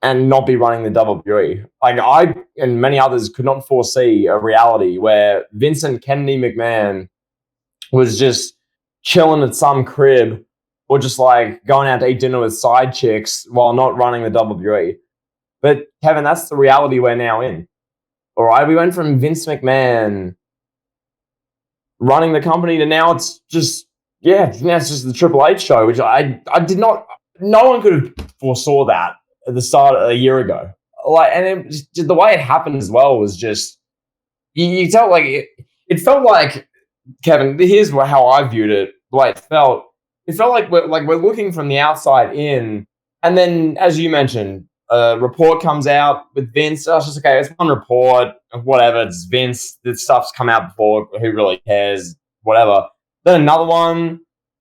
and not be running the WWE. Like, I and many others could not foresee a reality where Vincent Kennedy McMahon was just chilling at some crib or just like going out to eat dinner with side chicks while not running the WWE. But Kevin, that's the reality we're now in. All right, we went from Vince McMahon running the company to now it's just now it's just the Triple H show, which I did not. No one could have foresaw that at the start a year ago. Like, and just, the way it happened as well was just you tell, like, it felt like, Kevin, here's how I viewed it. The way it felt like we're looking from the outside in, and then, as you mentioned, a report comes out with Vince. I was just, okay, it's one report, whatever. It's Vince. This stuff's come out before. Who really cares? Whatever. Then another one,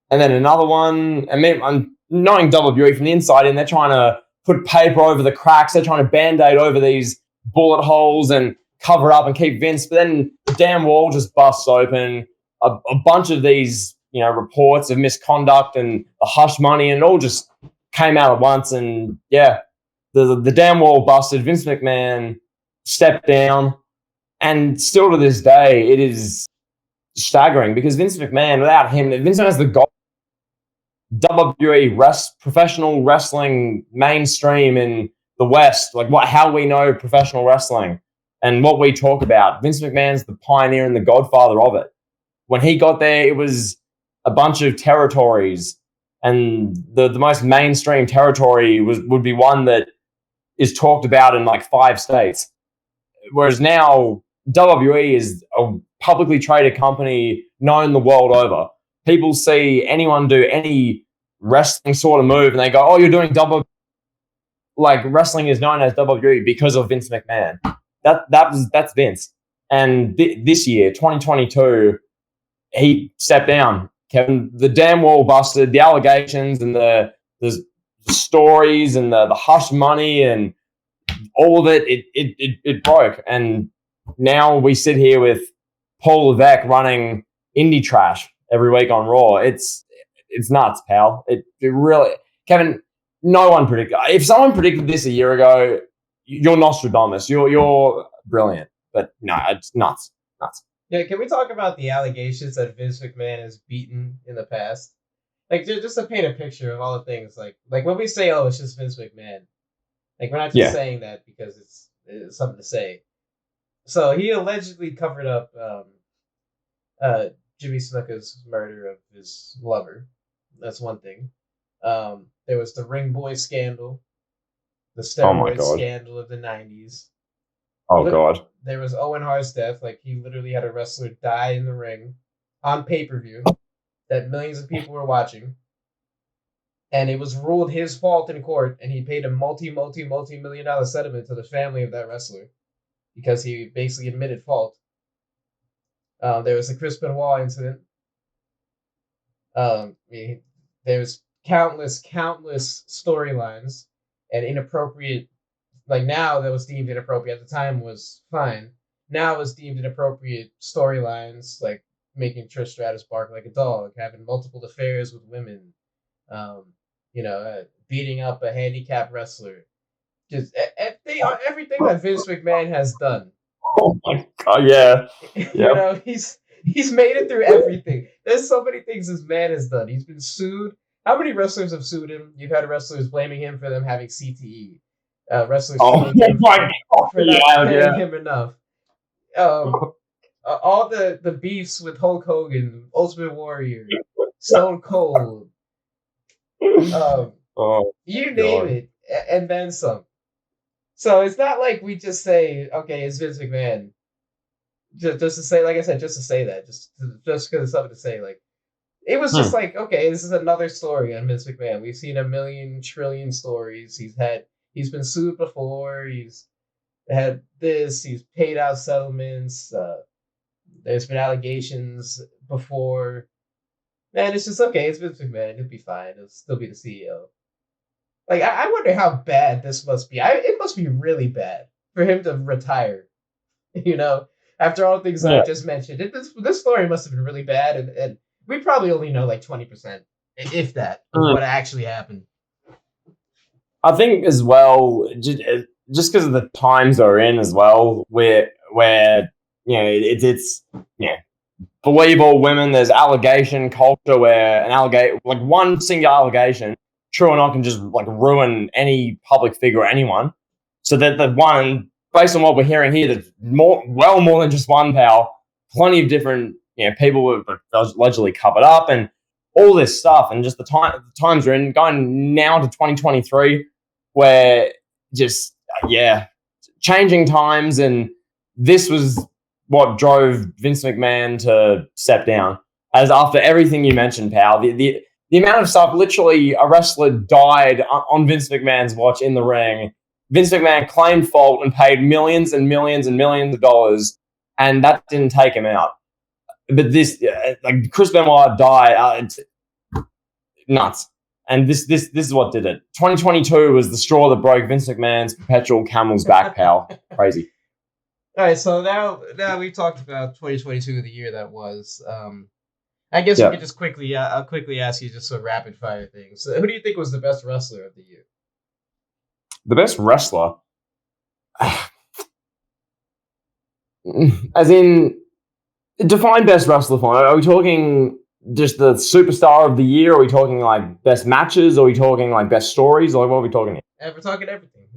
and then another one. And I'm knowing WWE from the inside, and they're trying to put paper over the cracks. They're trying to band-aid over these bullet holes and cover it up and keep Vince. But then the damn wall just busts open. A bunch of these, reports of misconduct and the hush money, and it all just came out at once. And the damn wall busted. Vince McMahon stepped down, and still to this day, it is staggering because Vince McMahon, without him, Vince McMahon has the goal. WWE professional wrestling mainstream in the West, like how we know professional wrestling and what we talk about. Vince McMahon's the pioneer and the godfather of it. When he got there, it was a bunch of territories, and the most mainstream territory would be one that is talked about in like 5 states. Whereas now, WWE is a publicly traded company known the world over. People see anyone do any wrestling sort of move and they go, oh, you're doing WWE. like wrestling is known as WWE because of Vince McMahon. That's Vince. And this year, 2022, he stepped down. Kevin, the damn wall busted. The allegations and the stories and the hush money and all of it broke. And now we sit here with Paul Levesque running indie trash every week on Raw. It's nuts, pal. It really, Kevin. No one predicted. If someone predicted this a year ago, you're Nostradamus. You're brilliant. But no, it's nuts. Yeah, can we talk about the allegations that Vince McMahon has beaten in the past? Like, just to paint a picture of all the things, like when we say, "Oh, it's just Vince McMahon," like we're not just saying that because it's something to say. So he allegedly covered up Jimmy Snuka's murder of his lover. That's one thing. There was the Ring Boy scandal, the steroid scandal of the 90s. Oh, God. There was Owen Hart's death. Like, he literally had a wrestler die in the ring on pay-per-view that millions of people were watching. And it was ruled his fault in court, and he paid a multi-million-dollar settlement to the family of that wrestler because he basically admitted fault. There was the Chris Benoit incident. There's countless storylines and inappropriate. Like, now that was deemed inappropriate. At the time was fine. Now it's deemed inappropriate storylines, like making Trish Stratus bark like a dog, having multiple affairs with women, beating up a handicapped wrestler. Just everything that Vince McMahon has done. Oh my God, yeah. He's made it through everything. There's so many things this man has done. He's been sued. How many wrestlers have sued him? You've had wrestlers blaming him for them having CTE. Wrestlers suing him for not paying him enough. All the beefs with Hulk Hogan, Ultimate Warrior, Stone Cold. You name it, and then some. So it's not like we just say, okay, it's Vince McMahon. Just to say, like I said, just to say that, just because it's something to say. Like, it was just like, okay, this is another story on Vince McMahon. We've seen a million trillion stories. He's been sued before. He's had this. He's paid out settlements. There's been allegations before. Man, it's just okay. It's Vince McMahon. He'll be fine. He'll still be the CEO. Like, I wonder how bad this must be. It must be really bad for him to retire. After all the things I just mentioned, this story must have been really bad, and we probably only know like 20%, if that, of what actually happened. I think as well, just because of the times they're in as well, where it's believe all women. There's allegation culture where like one single allegation, true or not, can just like ruin any public figure or anyone. So that the one, based on what we're hearing here, there's more than just one pal. Plenty of different people were allegedly covered up and all this stuff, and just the times we're in, going now to 2023, where just changing times, and this was what drove Vince McMahon to step down. As after everything you mentioned, pal, the amount of stuff, literally a wrestler died on Vince McMahon's watch in the ring. Vince McMahon claimed fault and paid millions and millions and millions of dollars, and that didn't take him out. But this, like Chris Benoit died, it's nuts. And this is what did it. 2022 was the straw that broke Vince McMahon's perpetual camel's back, pal. Crazy. All right, so now we've talked about 2022, the year that was. I guess we could just I'll quickly ask you just some rapid fire things. So who do you think was the best wrestler of the year? The best wrestler? As in, define best wrestler for me. Are we talking just the superstar of the year? Are we talking like best matches? Are we talking like best stories? Or what are we talking here? We're talking everything.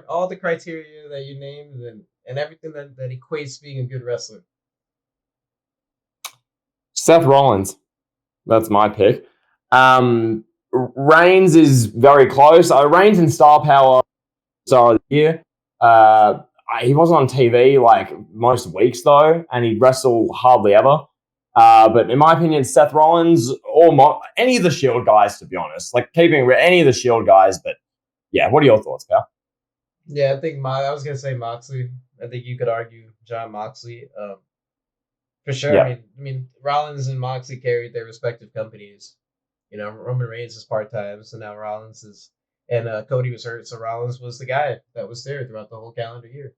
All the criteria that you named and everything that equates being a good wrestler. Seth Rollins. That's my pick. Reigns is very close. Reigns and Star Power Star of the year. He wasn't on TV like most weeks though, and he'd wrestle hardly ever. But in my opinion, Seth Rollins or any of the Shield guys, to be honest, like keeping any of the Shield guys. But yeah, what are your thoughts, pal? Yeah, I think I was gonna say Moxley. I think you could argue John Moxley. For sure. Yeah. I mean, Rollins and Moxley carried their respective companies. Roman Reigns is part time, so now Rollins is, and Cody was hurt, so Rollins was the guy that was there throughout the whole calendar year.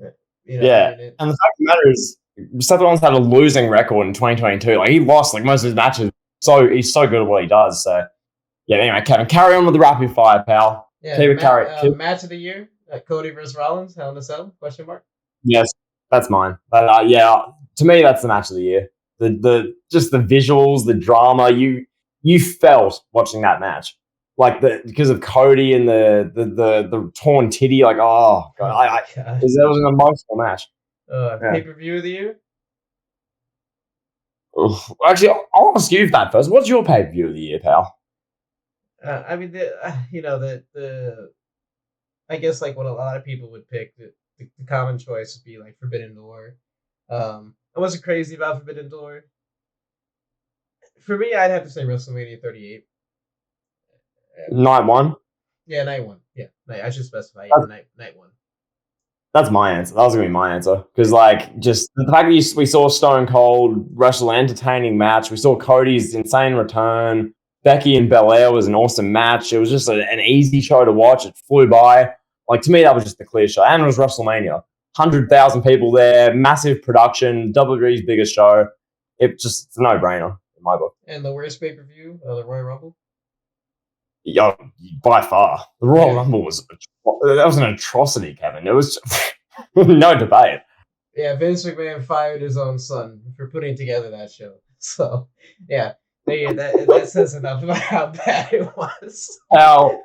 I Yeah. mean, it. And the fact of the matter is, Seth Rollins had a losing record in 2022. Like, he lost like most of his matches. So he's so good at what he does. So yeah. Anyway, Kevin, carry on with the rapid fire, pal. Yeah, Keep it carry. match of the year, Cody versus Rollins, Hell in a Cell? Question mark. Yes, that's mine. But yeah, to me, that's the match of the year. The just the visuals, the drama. You felt watching that match, like because of Cody and the torn titty. Like, oh god, that was an emotional match. Pay per view of the year. Oof. Actually, I'll ask you that first. What's your pay per view of the year, pal? I mean, the I guess like what a lot of people would pick, the common choice would be like Forbidden Door. I wasn't crazy about Forbidden Door. For me, I'd have to say WrestleMania 38. Night one. Yeah, night one. Yeah, I should specify. Yeah, night one. That's my answer. That was gonna be my answer because, like, just the fact that we saw Stone Cold wrestle an entertaining match, we saw Cody's insane return. Becky and Belair was an awesome match. It was just an easy show to watch. It flew by. Like, to me, that was just the clear show. And it was WrestleMania. 100,000 people there, massive production, WWE's biggest show. It's a no-brainer in my book. And the worst pay-per-view, the Royal Rumble? Yeah, by far. The Royal Rumble was an atrocity, Kevin. It was no debate. Yeah, Vince McMahon fired his own son for putting together that show. So, yeah. That says enough about how bad it was. How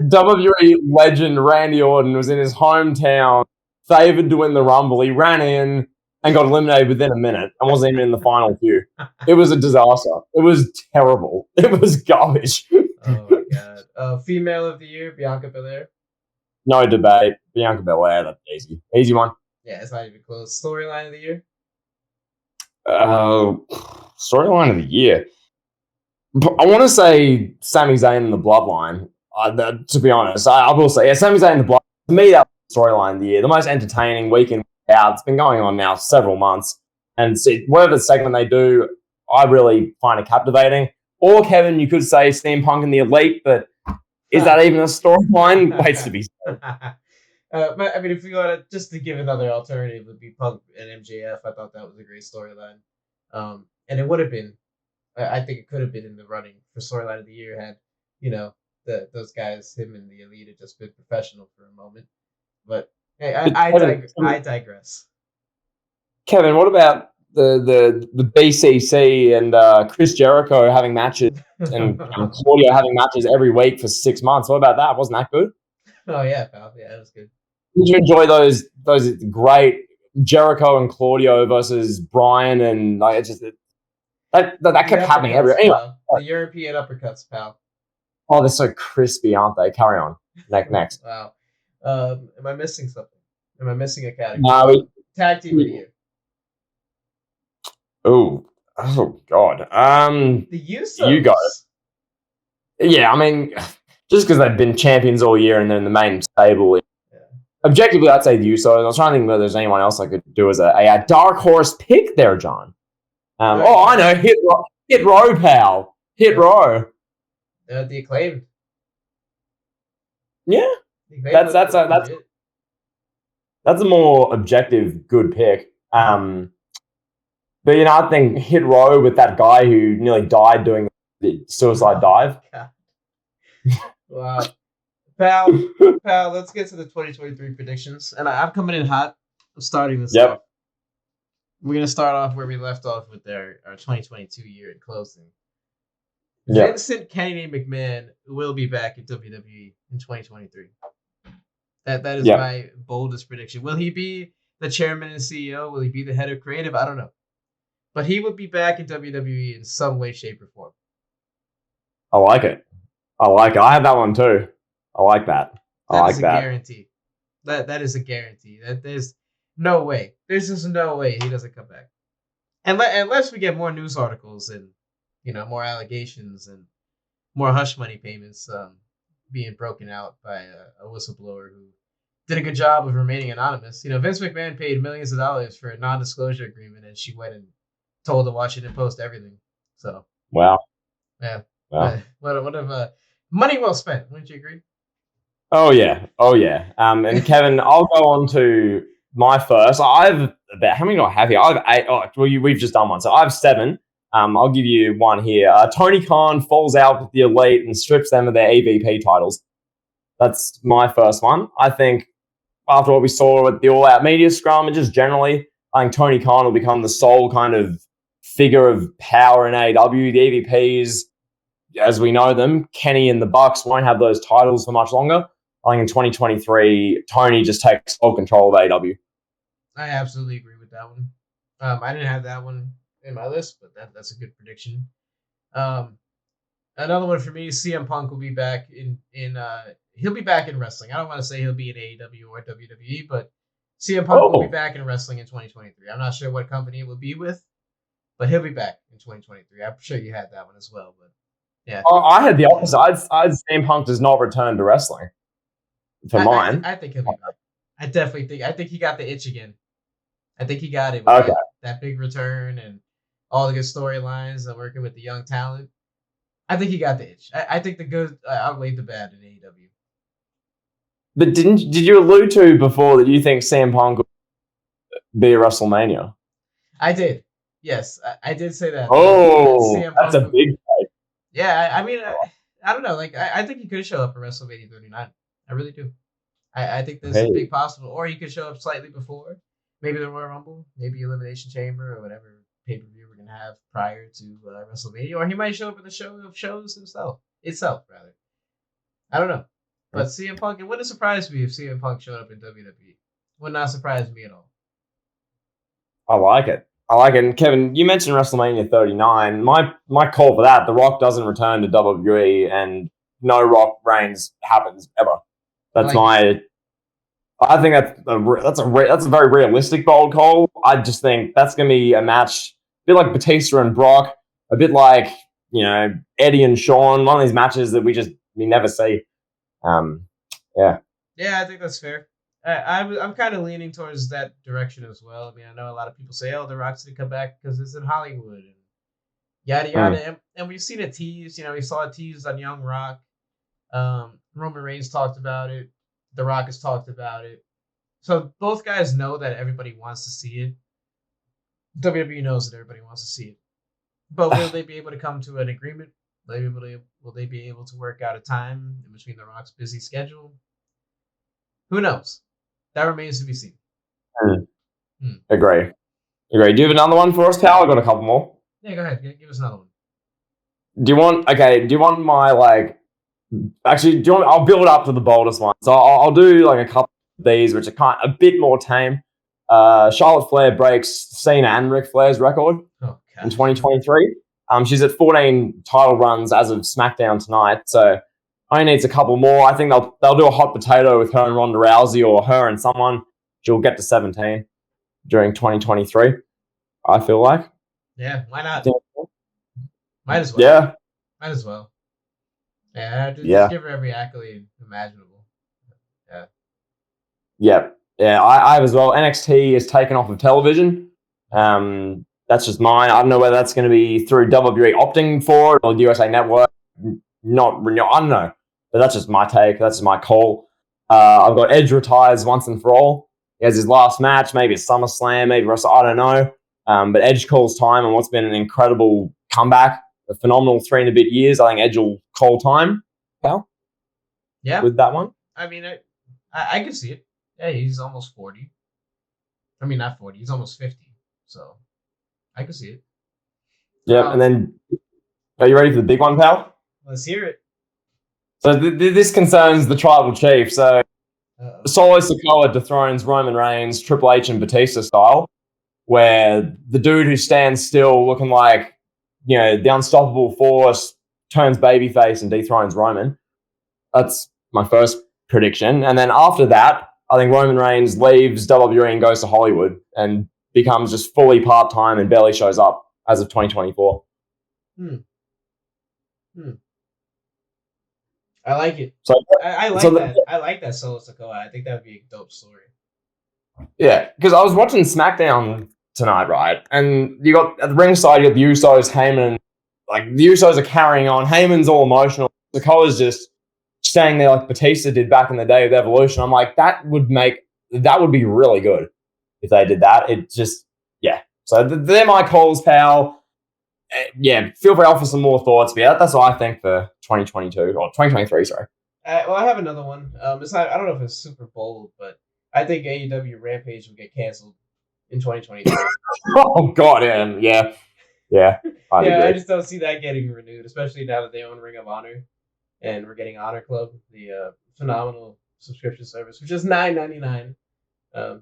WWE legend Randy Orton was in his hometown, favored to win the Rumble. He ran in and got eliminated within a minute and wasn't even in the final few. It was a disaster. It was terrible. It was garbage. Oh my god. Female of the year, Bianca Belair. No debate. Bianca Belair, that's easy. Easy one. Yeah, it's not even close. Storyline of the year? Storyline of the year. I want to say Sami Zayn and the Bloodline. To be honest, I will say, yeah, Sami Zayn and the Bloodline. To me, that was the storyline of the year. The most entertaining week in, week out. It's been going on now several months. And whatever segment they do, I really find it captivating. Or, Kevin, you could say CM Punk and the Elite, but is that even a storyline? Waits to be said. I mean, if you want to, just to give another alternative, would be Punk and MJF. I thought that was a great storyline. And it would have been, I think it could have been in the running for storyline of the year had, those guys, him and the Elite, had just been professional for a moment. But hey, I digress. Kevin, what about the BCC and Chris Jericho having matches and Claudio having matches every week for 6 months? What about that? Wasn't that good? Oh yeah, pal. Yeah, that was good. Did you enjoy those great Jericho and Claudio versus Bryan and like that kept happening every anyway? The European uppercuts, pal. Oh, they're so crispy, aren't they? Carry on. Next. Wow. Am I missing something? Am I missing a category? No. Tag team of the year. Oh God. The Usos. You got it. Yeah, I mean, just because they've been champions all year and they're in the main stable. Yeah. Objectively, I'd say the Usos. I was trying to think whether there's anyone else I could do as a dark horse pick there, John. I know. Hit Row, pal. Hit Row. The Acclaimed. Yeah. That's a more objective good pick. But I think Hit Row with that guy who nearly died doing the suicide dive. Wow. Pal, let's get to the 2023 predictions. And I'm coming in hot. I'm starting this off. We're going to start off where we left off with our 2022 year in closing. Yep. Vincent Kennedy McMahon will be back at WWE in 2023. That is my boldest prediction. Will he be the chairman and CEO? Will he be the head of creative? I don't know. But he will be back in WWE in some way, shape, or form. I like it. I have that one too. I like that. That is a guarantee. That is a guarantee. That there's no way. There's just no way he doesn't come back. Unless we get more news articles and more allegations and more hush money payments being broken out by a whistleblower who did a good job of remaining anonymous. Vince McMahon paid millions of dollars for a non-disclosure agreement, and she went and told the Washington Post everything. So Wow. yeah, Wow. what of money well spent? Wouldn't you agree? Oh yeah. And Kevin, I'll go on to my first. I've about how many do I have here? I have 8. Oh, well, we've just done one, so I have 7. I'll give you one here. Tony Khan falls out with the Elite and strips them of their EVP titles. That's my first one. I think after what we saw at the All Out Media Scrum and just generally, I think Tony Khan will become the sole kind of figure of power in AEW. The EVPs, as we know them, Kenny and the Bucks won't have those titles for much longer. I think in 2023, Tony just takes full control of AEW. I absolutely agree with that one. I didn't have that one in my list, but that's a good prediction. Another one for me, CM Punk will be back in he'll be back in wrestling. I don't want to say he'll be in AEW or WWE, but CM Punk will be back in wrestling in 2023. I'm not sure what company it will be with, but he'll be back in 2023. I'm sure you had that one as well, but yeah. I had the opposite. I'd CM Punk does not return to wrestling for mine. I think he'll be back. I think he got the itch again. I think he got it with that big return and all the good storylines and working with the young talent. I think he got the itch. I think the good outweighed the bad in AEW. But did you allude to before that you think CM Punk will be a WrestleMania? I did. Yes, I did say that. Oh, that's a big take. Yeah, I mean, I don't know. Like, I think he could show up at WrestleMania 39. I really do. I think there's a big possible. Or he could show up slightly before. Maybe the Royal Rumble, maybe Elimination Chamber, or whatever pay-per-view we're going to have prior to WrestleMania. Or he might show up in the show of shows itself, rather. I don't know. But CM Punk, it wouldn't surprise me if CM Punk showed up in WWE. Would not surprise me at all. I like it. And Kevin, you mentioned WrestleMania 39. My call for that, The Rock doesn't return to WWE and no Rock reigns happens ever. That's I think that's a very realistic bold call. I just think that's going to be a match, a bit like Batista and Brock, a bit like Eddie and Shawn. One of these matches that we never see. Yeah, I think that's fair. I'm kind of leaning towards that direction as well. I mean, I know a lot of people say, "Oh, The Rock's gonna come back because it's in Hollywood," and yada yada. And we've seen a tease. We saw a tease on Young Rock. Roman Reigns talked about it. The Rock has talked about it. So both guys know that everybody wants to see it. WWE knows that everybody wants to see it. But will they be able to come to an agreement? Will they be able to work out a time in between The Rock's busy schedule? Who knows? That remains to be seen. Agree. Do you have another one for us, pal? I've got a couple more. Yeah, go ahead. Give us another one. Do you want my Actually, I'll build up to the boldest one. So I'll do a couple of these, which are a bit more tame. Charlotte Flair breaks Cena and Ric Flair's record in 2023. She's at 14 title runs as of SmackDown tonight, so only needs a couple more. I think they'll do a hot potato with her and Ronda Rousey, or her and someone. She'll get to 17 during 2023. I feel like. Yeah, why not? Might as well. Yeah. Might as well. Yeah, just give her every accolade imaginable. Yeah. I have as well. NXT is taken off of television. That's just mine. I don't know whether that's going to be through WWE opting for it or the USA Network. I don't know. But that's just my take. That's just my call. I've got Edge retires once and for all. He has his last match, maybe a SummerSlam, maybe Wrestle. I don't know. But Edge calls time on what's been an incredible comeback, a phenomenal 3 and a bit years. I think Edge will call time. Well, yeah, with that one. I mean, I can see it. Yeah, he's almost 40. I mean, not 40. He's almost 50. So I can see it. Yeah, and then are you ready for the big one, pal? Let's hear it. So this concerns the tribal chief. So Solo Sikoa dethrones Roman Reigns, Triple H and Batista style, where the dude who stands still looking like, the unstoppable force turns babyface and dethrones Roman. That's my first prediction. And then after that, I think Roman Reigns leaves WWE and goes to Hollywood and becomes just fully part-time and barely shows up as of 2024. I like it. So I like so that. I like that Solo Sikoa. I think that would be a dope story. yeah, because I was watching SmackDown tonight, right? And you got at the ringside, you got the Usos, Heyman, like the Usos are carrying on. Heyman's all emotional. Sikoa's just staying there like Batista did back in the day with Evolution. I'm like, that would be really good if they did that. It just, yeah. So they're my calls, pal. Yeah, feel free to offer some more thoughts. But yeah, that's what I think for 2022 or 2023. Sorry. Well, I have another one. It's not, I don't know if it's super bold, but I think AEW Rampage will get canceled in 2023. Oh God, yeah. Yeah, I'd agree. I just don't see that getting renewed, especially now that they own Ring of Honor, and we're getting Honor Club, the phenomenal subscription service, which is $9.99. I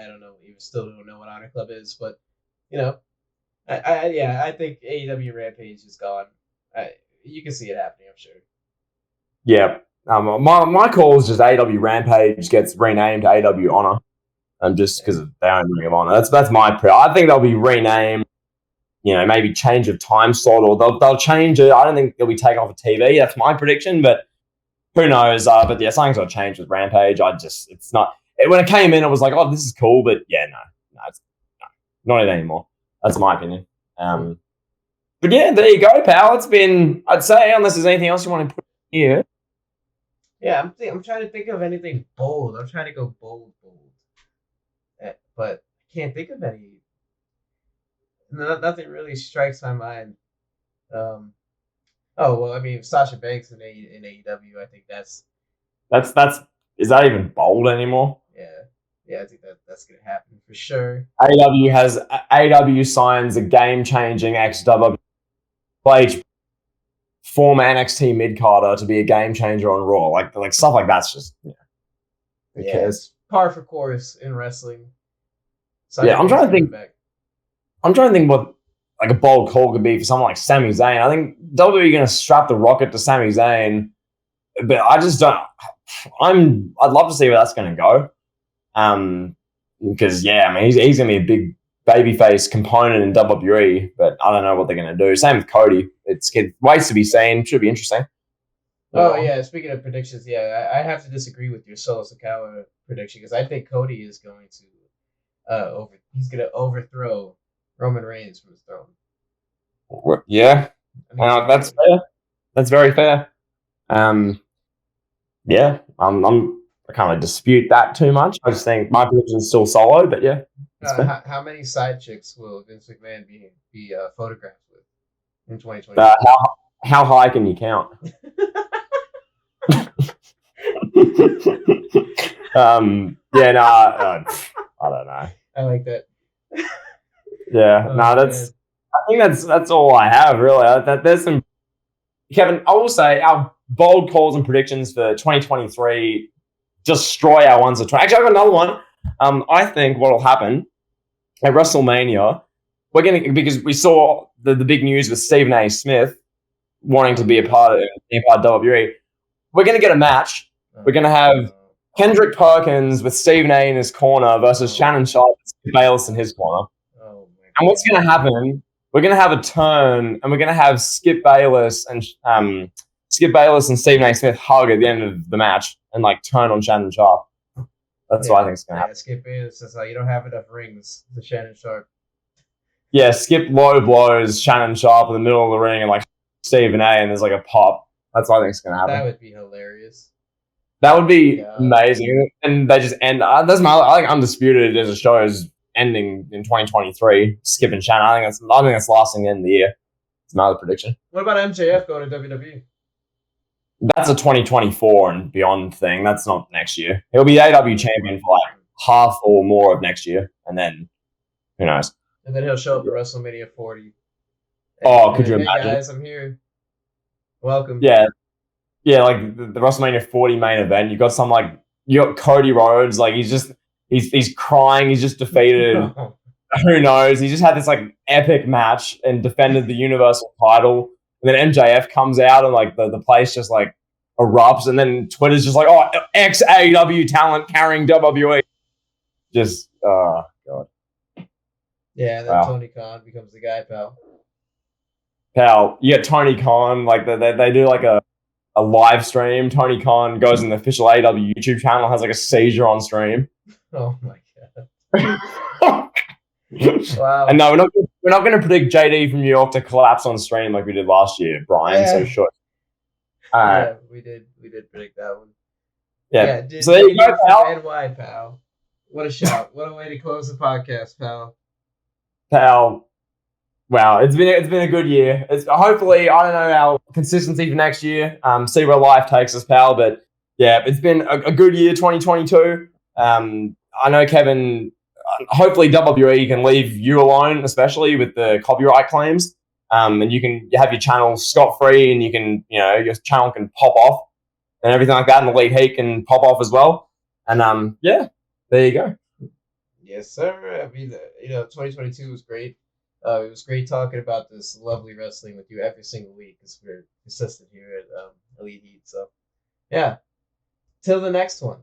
don't know, even still don't know what Honor Club is, but you know, I think AEW Rampage is gone. You can see it happening, I'm sure. Yeah. My call is just AEW Rampage gets renamed to AEW Honor, just because they own Ring of Honor. That's my prayer. I think they'll be renamed. Maybe change of time slot, or they'll change it. I don't think they'll be taken off of TV. That's my prediction, but who knows? But yeah, something's got to change with Rampage. It's not. When it came in, I was like, oh, this is cool, but yeah, no, it's not it anymore. That's my opinion. But yeah, there you go, pal. It's been, I'd say, unless there's anything else you want to put here. Yeah, I'm trying to think of anything bold. I'm trying to go bold, but I can't think of any. Nothing really strikes my mind. Oh well, I mean Sasha Banks in AEW. I think that's is that even bold anymore? Yeah. I think that's gonna happen for sure. AEW signs a game-changing ex-WWE former NXT mid-carder to be a game-changer on Raw. Like stuff like that's just who cares? It's par for course in wrestling. Sasha I'm trying to think. I'm trying to think what like a bold call could be for someone like Sami Zayn. I think WWE going to strap the rocket to Sami Zayn, but I just don't. I'd love to see where that's going to go. Because yeah, I mean he's going to be a big babyface component in WWE, but I don't know what they're going to do. Same with Cody. It waits to be seen. Should be interesting. Oh yeah, speaking of predictions, yeah, I have to disagree with your Solo Sikoa prediction because I think Cody is going to he's going to overthrow Roman Reigns from his throne. Yeah, that's fair. That's very fair. Yeah, I can't dispute that too much. I just think my prediction is still Solo, but yeah. How many side chicks will Vince McMahon be photographed with in 2020? How high can you count? Yeah, no, I don't know. I like that. Yeah, I think that's all I have really. There's some Kevin. I will say our bold calls and predictions for 2023 destroy our ones of 20. Actually, I got another one. I think what will happen at WrestleMania, because we saw the big news with Stephen A. Smith wanting to be a part of WWE. We're going to get a match. We're going to have Kendrick Perkins with Stephen A. in his corner versus Shannon Sharp and Bayless in his corner. And what's going to happen? We're going to have a turn, and we're going to have Skip Bayless and Stephen A. Smith hug at the end of the match and like turn on Shannon Sharp. That's what I think is going to happen. Skip Bayless says you don't have enough rings to Shannon Sharp. Yeah, Skip low blows Shannon Sharp in the middle of the ring and like Stephen A. and there's like a pop. That's what I think is going to happen. That would be hilarious. That would be amazing. And they just end. I think Undisputed as a show is ending in 2023. Skip and Shannon. I think that's lasting the end of the year. It's my other prediction. What about MJF going to WWE? That's a 2024 and beyond thing. That's not next year. He'll be AEW champion for like half or more of next year, and then who knows? And then he'll show up at WrestleMania 40. Could you imagine? Hey guys, I'm here. Welcome. Yeah, like the WrestleMania 40 main event. You got Cody Rhodes. Like he's crying. He's just defeated. Who knows? He just had this like epic match and defended the Universal title. And then MJF comes out and like the place just like erupts, and then Twitter's just like, oh, ex-AEW talent carrying WWE. Just God. Yeah, then Tony Khan becomes the guy, pal. You get Tony Khan, like they do like a a live stream. Tony Khan goes in the official AEW YouTube channel, has like a seizure on stream. Oh my god! Wow. And no, we're not going to predict JD from New York to collapse on stream like we did last year, Brian. Yeah. So sure. Yeah, we did predict that one. Yeah. Yeah, So there you go, pal. NY, pal. What a shout! What a way to close the podcast, pal. Pal. Wow, it's been a good year. It's hopefully, I don't know, our consistency for next year. See where life takes us, pal. But yeah, it's been a good year, 2022. I know, Kevin. Hopefully, WWE can leave you alone, especially with the copyright claims. And you can have your channel scot free, and you can, your channel can pop off and everything like that, and the Elite Heat can pop off as well. And yeah, there you go. Yes, sir. I mean, 2022 was great. It was great talking about this lovely wrestling with you every single week because we're consistent here at Elite Heat. So, yeah. Till the next one.